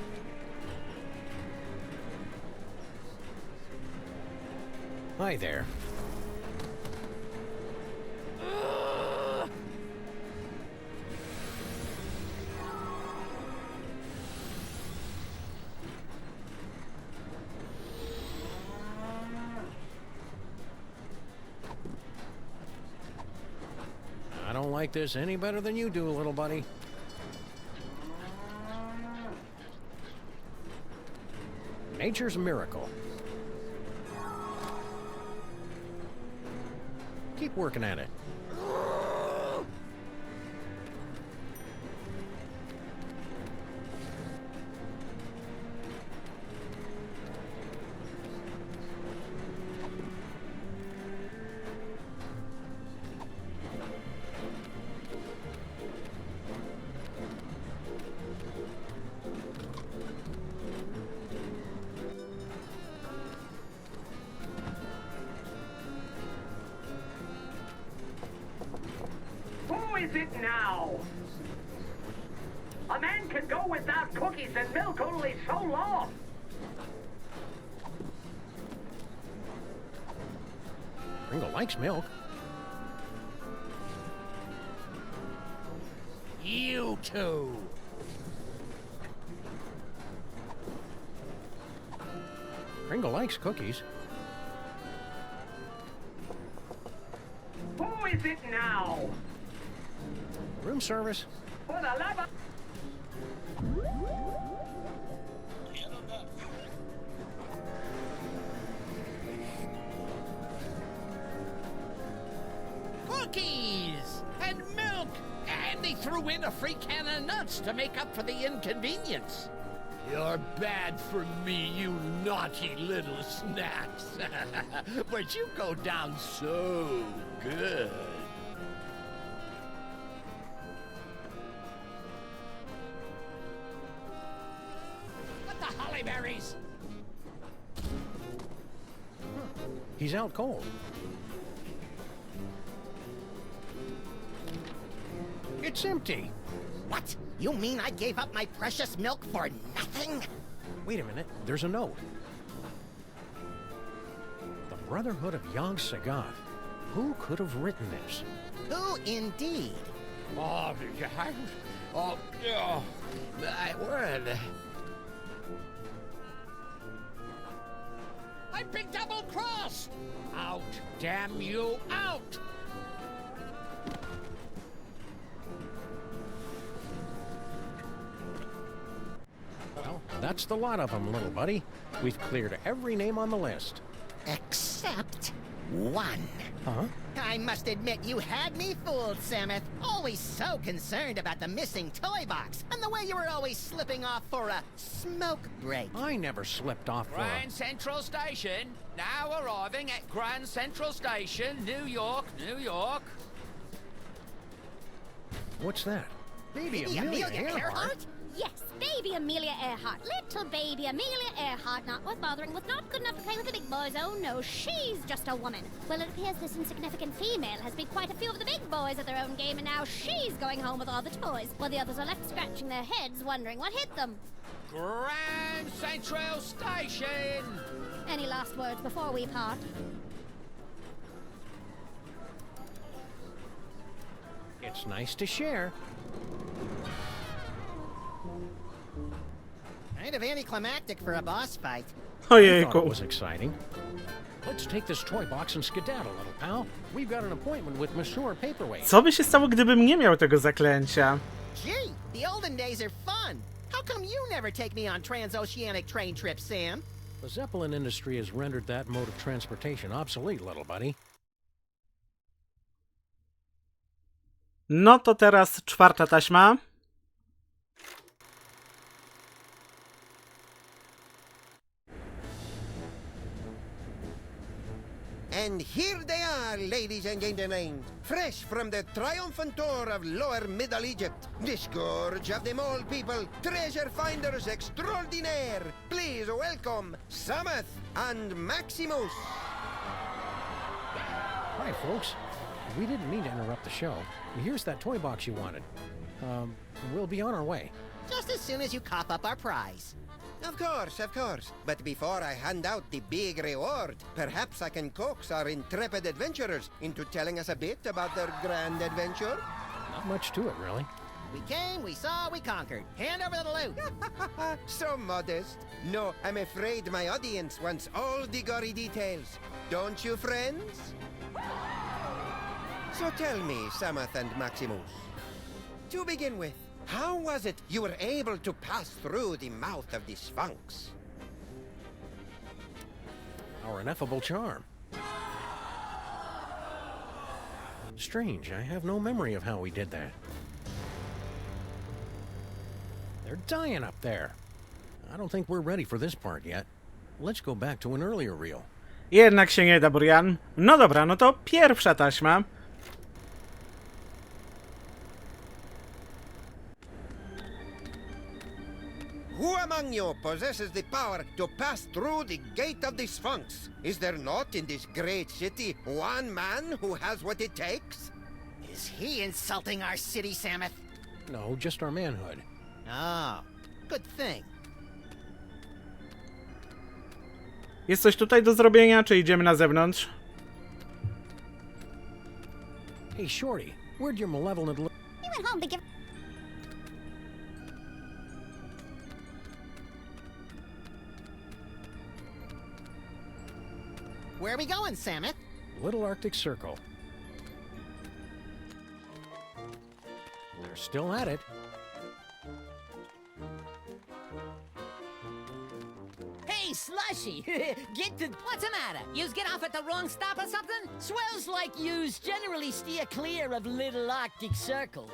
Hi there. I don't like this any better than you do, little buddy. Nature's a miracle. Keep working at it. is it now? A man can go without cookies and milk only so long. Kringle likes milk. You two. Kringle likes cookies. Who is it now? Room service. For the love of... Cookies and milk. And they threw in a free can of nuts to make up for the inconvenience. You're bad for me, you naughty little snacks. But you go down so good. What the hollyberries? He's out cold. It's empty. What? You mean I gave up my precious milk for nothing? Wait a minute. There's a note. The Brotherhood of Yog Sothoth. Who could have written this? Who indeed? Oh, my word. I've been double-crossed! Out, damn you, out! Well, that's the lot of them, little buddy. We've cleared every name on the list. Except one. Huh? I must admit you had me fooled, Samuth. Always so concerned about the missing toy box and the way you were always slipping off for a smoke break. I never slipped off for Grand Central Station. Now arriving at Grand Central Station, New York, New York. What's that? Baby Baby Amelia Amelia Earhart? Yes, baby Amelia Earhart. Little baby Amelia Earhart, not worth bothering with, not good enough to play with the big boys. Oh no, she's just a woman. Well, it appears this insignificant female has beat quite a few of the big boys at their own game, and now she's going home with all the toys, while the others are left scratching their heads, wondering what hit them. Grand Central Station. Any last words before we part? It's nice to share. Kind of anticlimactic for a boss fight. I thought it was exciting. Let's take this toy box and skedaddle, little pal. We've got an appointment with Monsieur Paperweight. Co by się stało, gdybym nie miał tego zaklęcia? Gee, the olden days are fun. How come you never take me on transoceanic train trips, Sam? The Zeppelin industry has rendered that mode of transportation obsolete, little buddy. No to teraz czwarta taśma. And here they are, ladies and gentlemen, fresh from the triumphant tour of Lower Middle Egypt. The scourge of the mole people, treasure finders extraordinaire. Please welcome Sammuth and Maximus. Hi, folks. We didn't mean to interrupt the show. Here's that toy box you wanted. We'll be on our way. Just as soon as you cough up our prize. Of course, of course. But before I hand out the big reward, perhaps I can coax our intrepid adventurers into telling us a bit about their grand adventure. Not much to it, really. We came, we saw, we conquered. Hand over the loot. So modest. No, I'm afraid my audience wants all the gory details. Don't you, friends? So tell me, Sammuth and Maximus, to begin with, how was it you were able to pass through the mouth of the Sphinx? Our ineffable charm. Strange, I have no memory of how we did that. They're dying up there. I don't think we're ready for this part yet. Let's go back to an earlier reel. Jednak się nie da, Burian. No dobra, no to pierwsza taśma. Who among you possesses the power to pass through the gate of the Sphinx? Is there not in this great city one man who has what it takes? Is Is he insulting our city, Samuth? No, just our manhood. Oh, good thing. Jest coś tutaj do zrobienia, czy idziemy na zewnątrz? Hey, Shorty, where'd your malevolent He went home to give... Where are we going, Samuth? Little Arctic Circle. They're still at it. Hey, Slushy! Get to... What's the matter? Yous get off at the wrong stop or something? Swells like yous generally steer clear of Little Arctic Circle.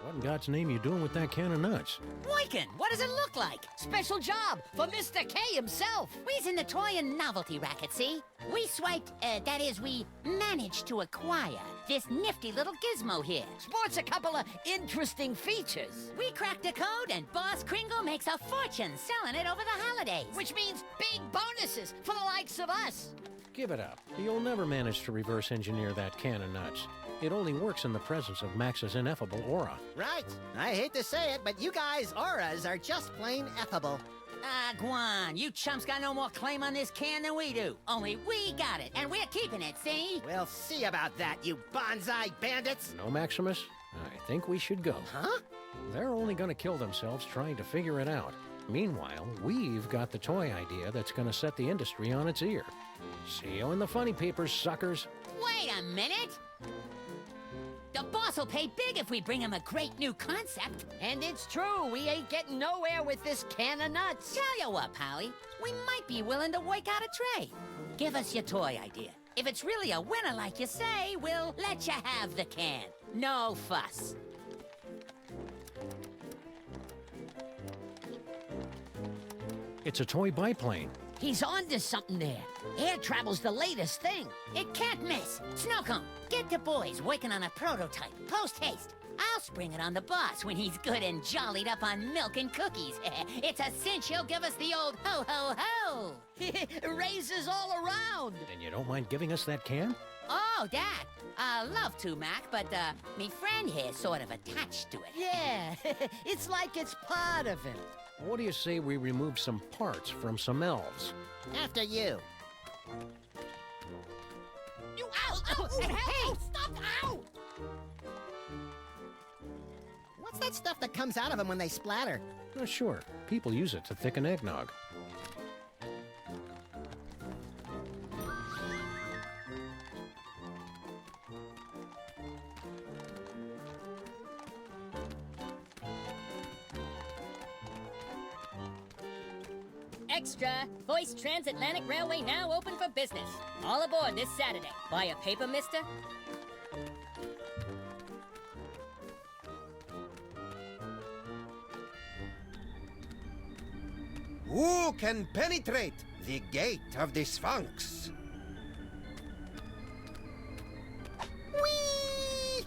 What in God's name you doing with that can of nuts? Boykin, what does it look like? Special job for Mr. K himself. We's in the toy and novelty racket, see? We swiped, that is, we managed to acquire this nifty little gizmo here. Sports a couple of interesting features. We cracked a code and Boss Kringle makes a fortune selling it over the holidays. Which means big bonuses for the likes of us. Give it up. You'll never manage to reverse engineer that can of nuts. It only works in the presence of Max's ineffable aura. Right. I hate to say it, but you guys' auras are just plain effable. Ah, Guan, you chumps got no more claim on this can than we do. Only we got it, and we're keeping it, see? We'll see about that, you bonsai bandits. No, Maximus? I think we should go. Huh? They're only gonna kill themselves trying to figure it out. Meanwhile, we've got the toy idea that's gonna set the industry on its ear. See you in the funny papers, suckers. Wait a minute! The boss will pay big if we bring him a great new concept. And it's true, we ain't getting nowhere with this can of nuts. Tell you what, Polly, we might be willing to work out a trade. Give us your toy idea. If it's really a winner like you say, we'll let you have the can. No fuss. It's a toy biplane. He's onto something there. Air travel's the latest thing. It can't miss. Snowcone, get the boys working on a prototype. Post haste. I'll spring it on the boss when he's good and jollied up on milk and cookies. It's a cinch he'll give us the old ho-ho-ho. Raises all around. And you don't mind giving us that can? Oh, that. Love to, Mac, but, me friend here's sort of attached to it. Yeah, it's like it's part of him. What do you say we remove some parts from some elves? After you. You ow! Hey! Stop! Ow! What's that stuff that comes out of them when they splatter? Oh, sure. People use it to thicken eggnog. Extra! Voice Transatlantic Railway now open for business. All aboard this Saturday. Buy a paper, mister? Who can penetrate the gate of the Sphinx? Whee!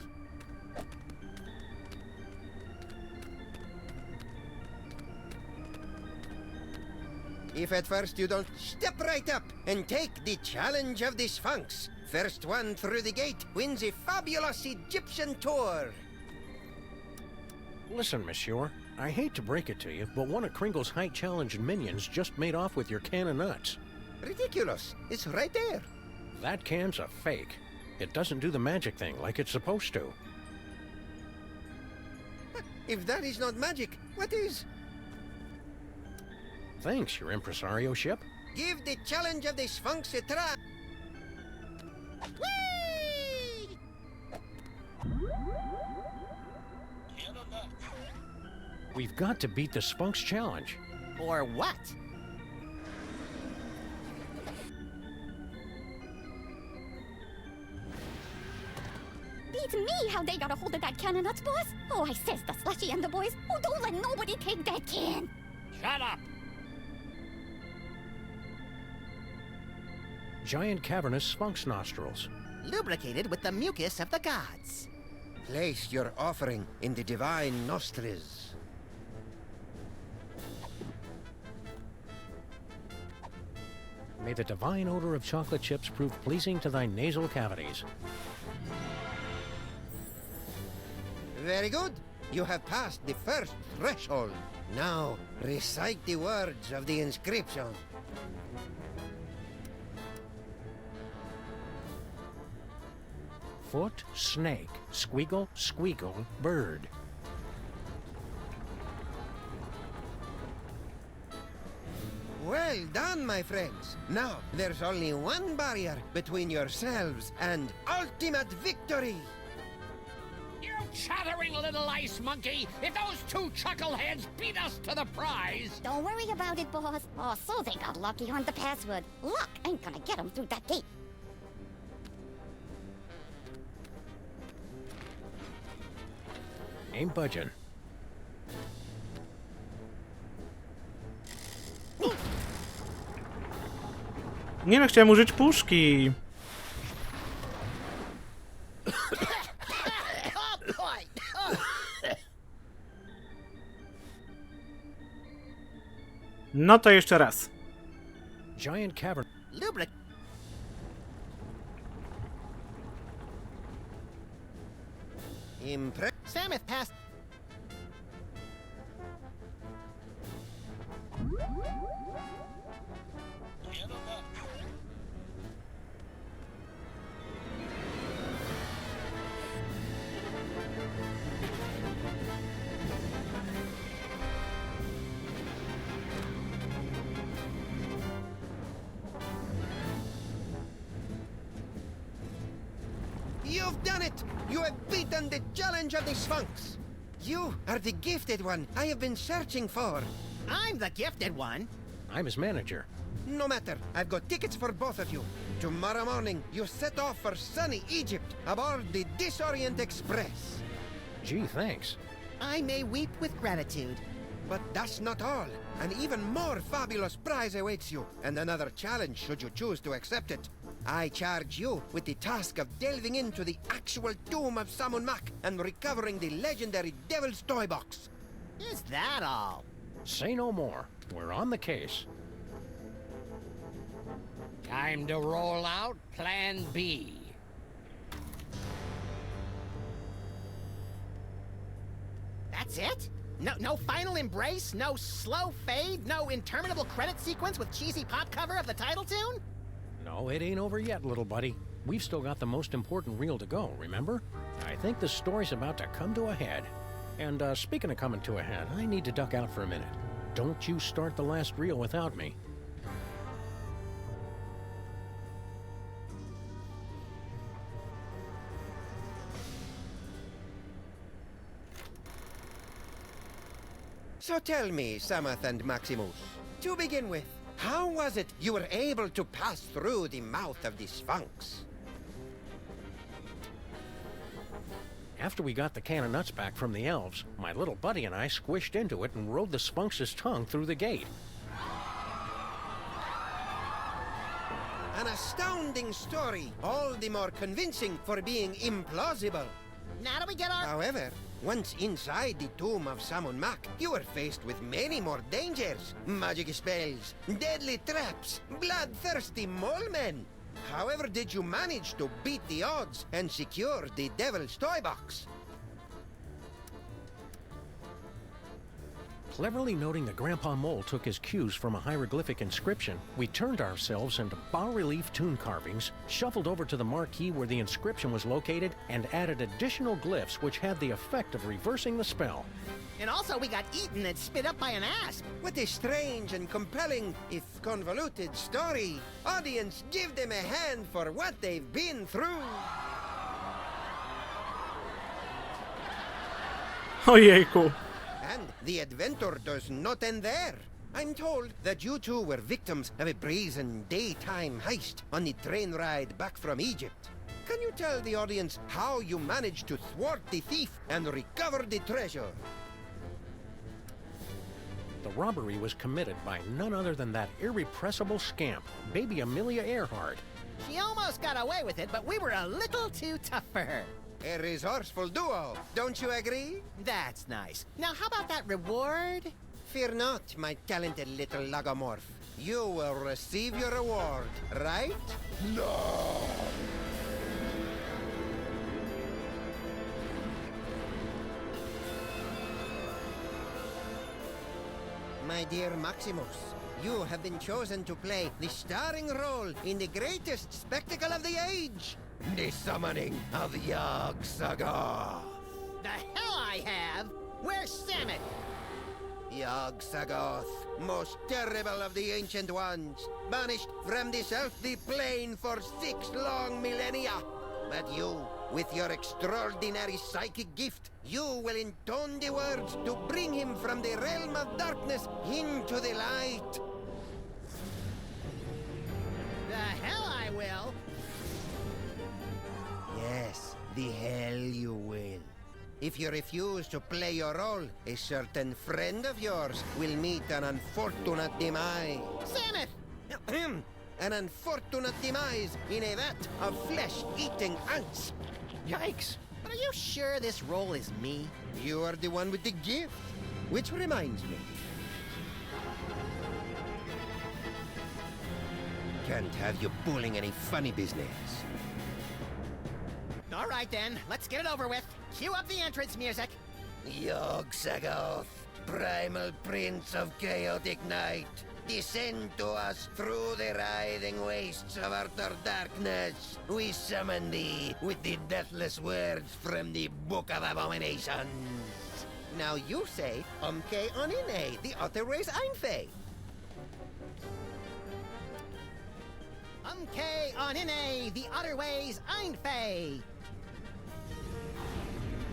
If at first you don't step right up and take the challenge of the Sphinx, first one through the gate wins a fabulous Egyptian tour. Listen, monsieur, I hate to break it to you, but one of Kringle's height challenge minions just made off with your can of nuts. Ridiculous. It's right there. That can's a fake. It doesn't do the magic thing like it's supposed to. If that is not magic, what is? Thanks, your impresario ship. Give the challenge of the Sphinx a try. Whee! We've got to beat the Spunk's challenge. Or what? Beats me how they got a hold of that can of nuts, boss. Oh, I says the Slushy and the boys, oh, don't let nobody take that can. Shut up! Giant cavernous Spunk's nostrils. Lubricated with the mucus of the gods. Place your offering in the divine nostrils. May the divine odor of chocolate chips prove pleasing to thy nasal cavities. Very good. You have passed the first threshold. Now, recite the words of the inscription. Foot, snake, squeagle, squeagle, bird. Well done, my friends. Now, there's only one barrier between yourselves and ultimate victory. You chattering little ice monkey! If those two chuckleheads beat us to the prize! Don't worry about it, boss. Oh, so they got lucky on the password. Luck ain't gonna get them through that gate. Ain't budging. Nie no, chciałem użyć puszki. No to jeszcze raz. Giant cavern. Sam hath passed. You've done it! You have beaten the challenge of the Sphinx! You are the gifted one I have been searching for. I'm the gifted one. I'm his manager. No matter, I've got tickets for both of you. Tomorrow morning, you set off for sunny Egypt aboard the Disorient Express. Gee, thanks. I may weep with gratitude. But that's not all. An even more fabulous prize awaits you, and another challenge should you choose to accept it. I charge you with the task of delving into the actual tomb of Sammun-Mak and recovering the legendary Devil's Toy Box. Is that all? Say no more. We're on the case. Time to roll out Plan B. That's it? No final embrace? No slow fade? No interminable credit sequence with cheesy pop cover of the title tune? No, it ain't over yet, little buddy. We've still got the most important reel to go, remember? I think the story's about to come to a head. And speaking of coming to a head, I need to duck out for a minute. Don't you start the last reel without me. So tell me, Samath and Maximus, to begin with, how was it you were able to pass through the mouth of the Sphinx? After we got the can of nuts back from the elves, my little buddy and I squished into it and rode the Sphinx's tongue through the gate. An astounding story, all the more convincing for being implausible. Now do we get our... However, once inside the tomb of Sammun-Mak, you were faced with many more dangers. Magic spells, deadly traps, bloodthirsty mole men. However did you manage to beat the odds and secure the Devil's Toy Box? Cleverly noting that Grandpa Mole took his cues from a hieroglyphic inscription, we turned ourselves into bas-relief tomb carvings, shuffled over to the marquee where the inscription was located, and added additional glyphs which had the effect of reversing the spell. And also we got eaten and spit up by an asp. What a strange and compelling, if convoluted, story. Audience, give them a hand for what they've been through. Ojejku. And the adventure does not end there. I'm told that you two were victims of a brazen daytime heist on the train ride back from Egypt. Can you tell the audience how you managed to thwart the thief and recover the treasure? The robbery was committed by none other than that irrepressible scamp, baby Amelia Earhart. She almost got away with it, but we were a little too tough for her. A resourceful duo, don't you agree? That's nice. Now how about that reward? Fear not, my talented little logomorph. you will receive your reward, right? No! My dear Maximus, you have been chosen to play the starring role in the greatest spectacle of the age, the summoning of Yog-Sothoth. The hell I have? Where's Sammun? Yog-Sothoth, most terrible of the Ancient Ones, banished from this earthly plane for 6 long millennia. But you, with your extraordinary psychic gift, you will intone the words to bring him from the realm of darkness into the light. The hell I will? Yes, the hell you will. If you refuse to play your role, a certain friend of yours will meet an unfortunate demise. Sammun! An unfortunate demise in a vat of flesh-eating ants. Yikes. But are you sure this role is me? You are the one with the gift. Which reminds me. Can't have you pulling any funny business. All right then, let's get it over with. Cue up the entrance music. Yog-Sothoth, primal prince of chaotic night, descend to us through the writhing wastes of utter darkness. We summon thee with the deathless words from the Book of Abominations. Now you say, Umke Onine, the utter race Einfei. Umke Onine, the other ways Einfei.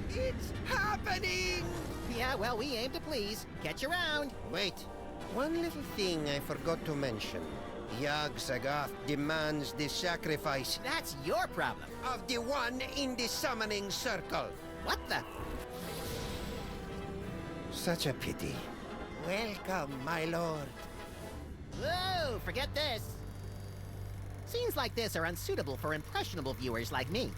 It's happening! Yeah, well, we aim to please. Catch you around. Wait, one little thing I forgot to mention. Yog-Sothoth demands the sacrifice. That's your problem. Of the one in the summoning circle. What the? Such a pity. Welcome, my lord. Whoa, forget this. Scenes like this are unsuitable for impressionable viewers like me.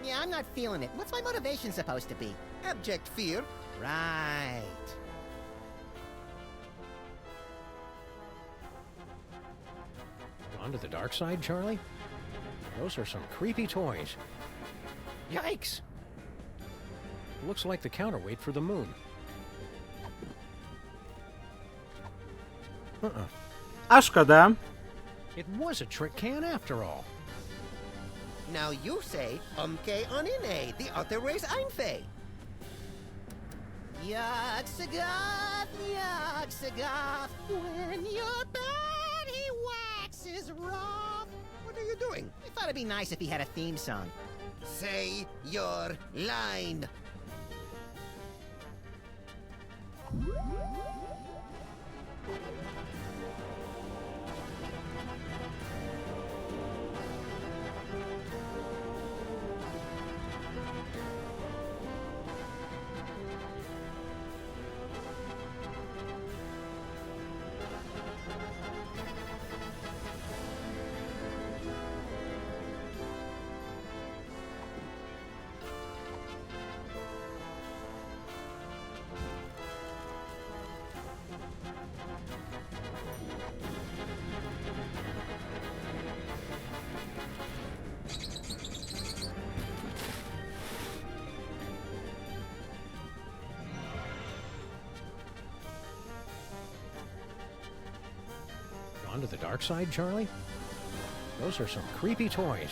Yeah, I'm not feeling it. What's my motivation supposed to be? Abject fear. Right. Onto the dark side, Charlie? Those are some creepy toys. Yikes! Looks like the counterweight for the moon. A szkoda. It was a trick can after all. Now you say, Umke Onine, the utter race Einfei. Yog-Sothoth, Yog-Sothoth, when your body waxes rough. What are you doing? I thought it'd be nice if he had a theme song. Say your line. Onto the dark side, Charlie? Those are some creepy toys.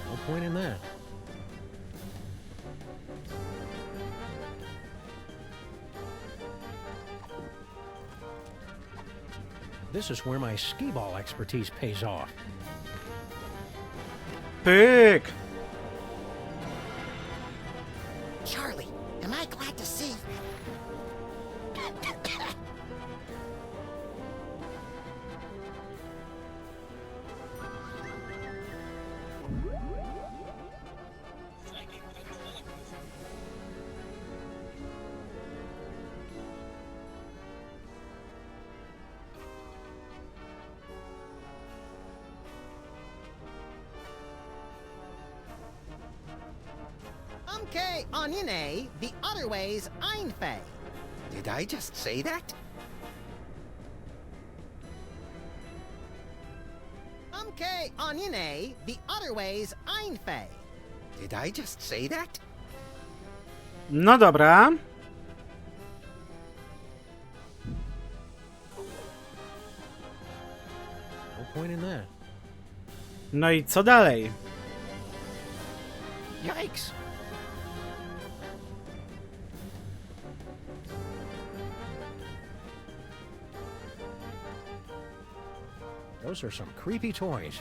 No point in that. This is where my skee-ball expertise pays off. Pyk! Charlie, am I glad to see? onione, the other way's Einfei. Did I just say that? Onione, the other way's Einfei. Did I just say that? No dobra. No point in that. No i co dalej? Yikes! Those are some creepy toys.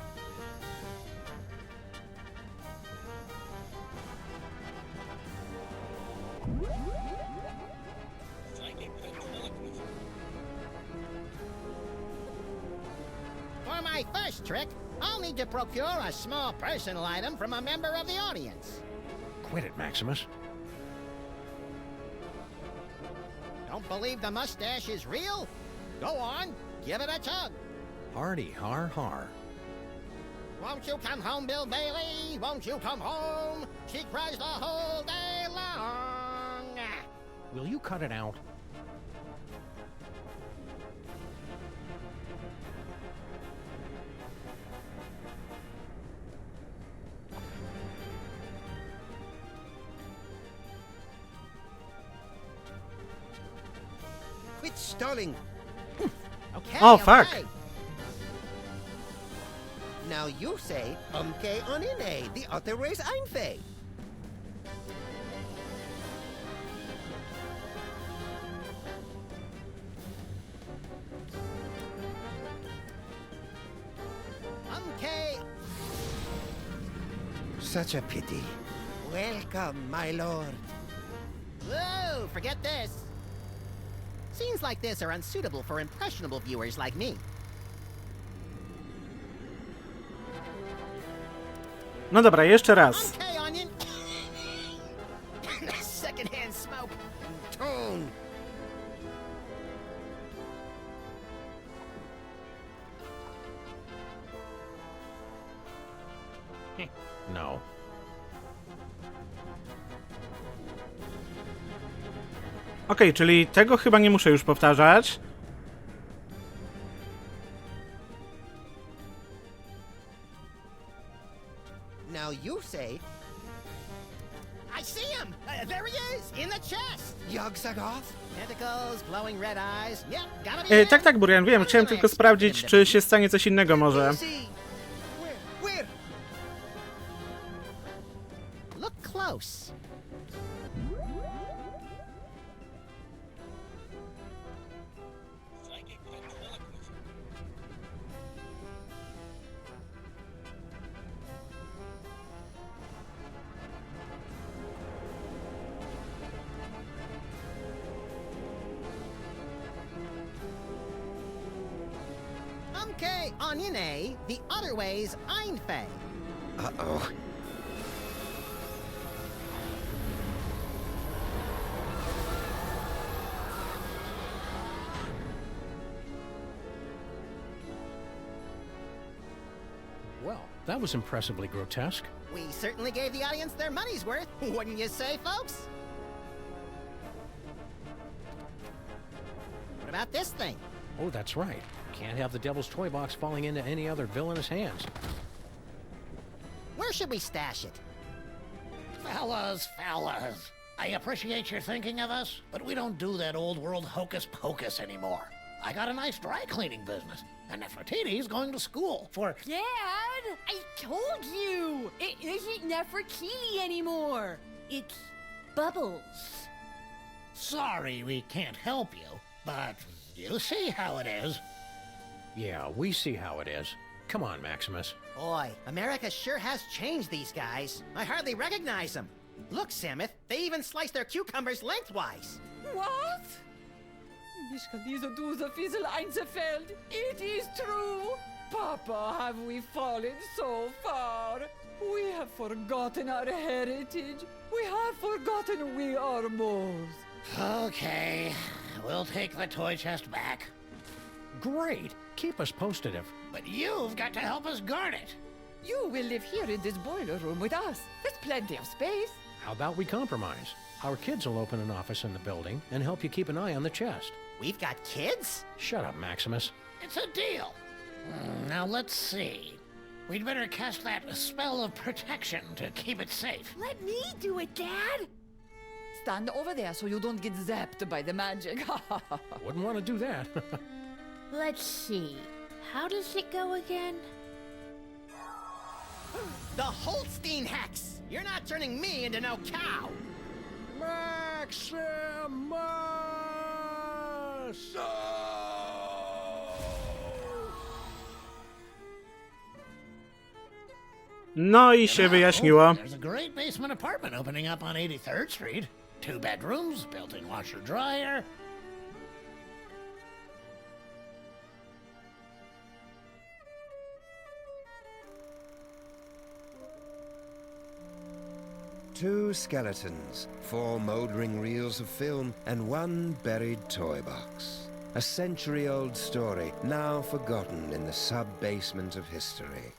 For my first trick, I'll need to procure a small personal item from a member of the audience. Quit it, Maximus. Don't believe the mustache is real? Go on, give it a tug. Hardy har har. Won't you come home, Bill Bailey? Won't you come home? She cries the whole day long. Will you cut it out? Quit stalling. Okay, Oh, fuck. okay. Now you say, onine, the other way's Einfei. Okay. Such a pity. Welcome, my lord. Whoa, forget this. Scenes like this are unsuitable for impressionable viewers like me. No dobra, jeszcze raz. Okay, onion. Secondhand smoke. Tone. No. Okej, czyli tego chyba nie muszę już powtarzać. Now you say, I see him! There he is! In the chest! Yogg-Sagoth? Tentacles, glowing red eyes. Yep, gotta be Tak, tak, Burian, wiem. Chciałem tylko sprawdzić, czy się stanie coś innego może. Where? Look close. Onione, the other way's Einfei. Uh-oh. Well, that was impressively grotesque. We certainly gave the audience their money's worth, wouldn't you say, folks? What about this thing? Oh, that's right. Can't have the Devil's Toy Box falling into any other villainous hands. Where should we stash it? Fellas, I appreciate your thinking of us, but we don't do that old world hocus pocus anymore. I got a nice dry cleaning business, and Nefertiti's going to school for... Dad! I told you! It isn't Nefertiti anymore! It's Bubbles. Sorry we can't help you, but you see how it is. Yeah, we see how it is. Come on, Maximus. Boy, America sure has changed these guys. I hardly recognize them. Look, Samuth, they even slice their cucumbers lengthwise. What? Mich kann diese Duse Fiesel einzefällt. It is true. Papa, have we fallen so far? We have forgotten our heritage. We have forgotten we are moles. Okay, we'll take the toy chest back. Great. Keep us posted if... But you've got to help us guard it. You will live here in this boiler room with us. There's plenty of space. How about we compromise? Our kids will open an office in the building and help you keep an eye on the chest. We've got kids? Shut up, Maximus. It's a deal. Now let's see. We'd better cast that spell of protection to keep it safe. Let me do it, Dad! Stand over there so you don't get zapped by the magic. Wouldn't want to do that. Let's see. How does it go again? The Holstein Hex! You're not turning me into no cow! Maximus! No i się wyjaśniło. There's a great basement apartment opening up on 83rd Street. 2 bedrooms, built-in washer-dryer. Two skeletons, 4 mouldering reels of film, and 1 buried toy box. A century-old story, now forgotten in the sub-basement of history.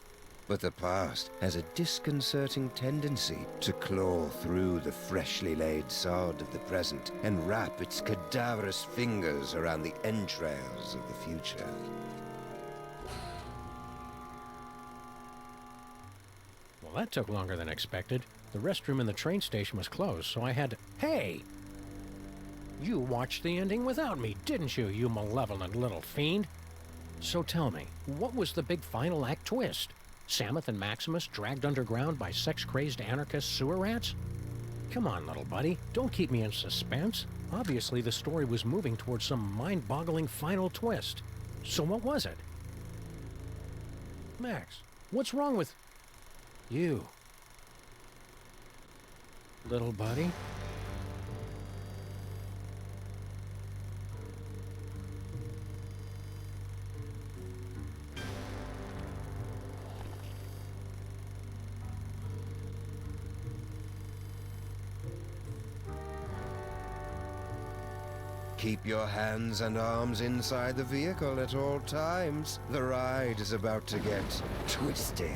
But the past has a disconcerting tendency to claw through the freshly laid sod of the present and wrap its cadaverous fingers around the entrails of the future. Well, that took longer than expected. The restroom in the train station was closed, so I had to... Hey! You watched the ending without me, didn't you, you malevolent little fiend? So tell me, what was the big final act twist? Samuth and Maximus dragged underground by sex-crazed anarchist sewer rats? Come on, little buddy, don't keep me in suspense. Obviously, the story was moving towards some mind-boggling final twist. So what was it? Max, what's wrong with... you? Little buddy? Keep your hands and arms inside the vehicle at all times. The ride is about to get twisty.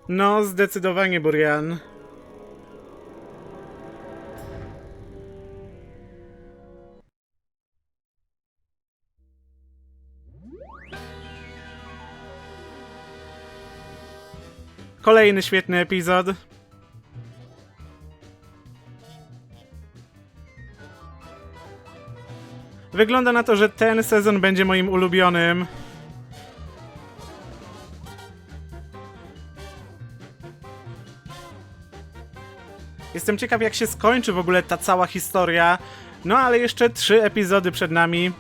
No, zdecydowanie, Burian. Kolejny świetny epizod. Wygląda na to, że ten sezon będzie moim ulubionym. Jestem ciekaw, jak się skończy w ogóle ta cała historia. No ale jeszcze 3 epizody przed nami.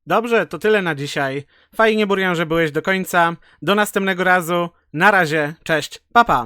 Dobrze, to tyle na dzisiaj. Fajnie, Burian, że byłeś do końca. Do następnego razu. Na razie, cześć, pa pa!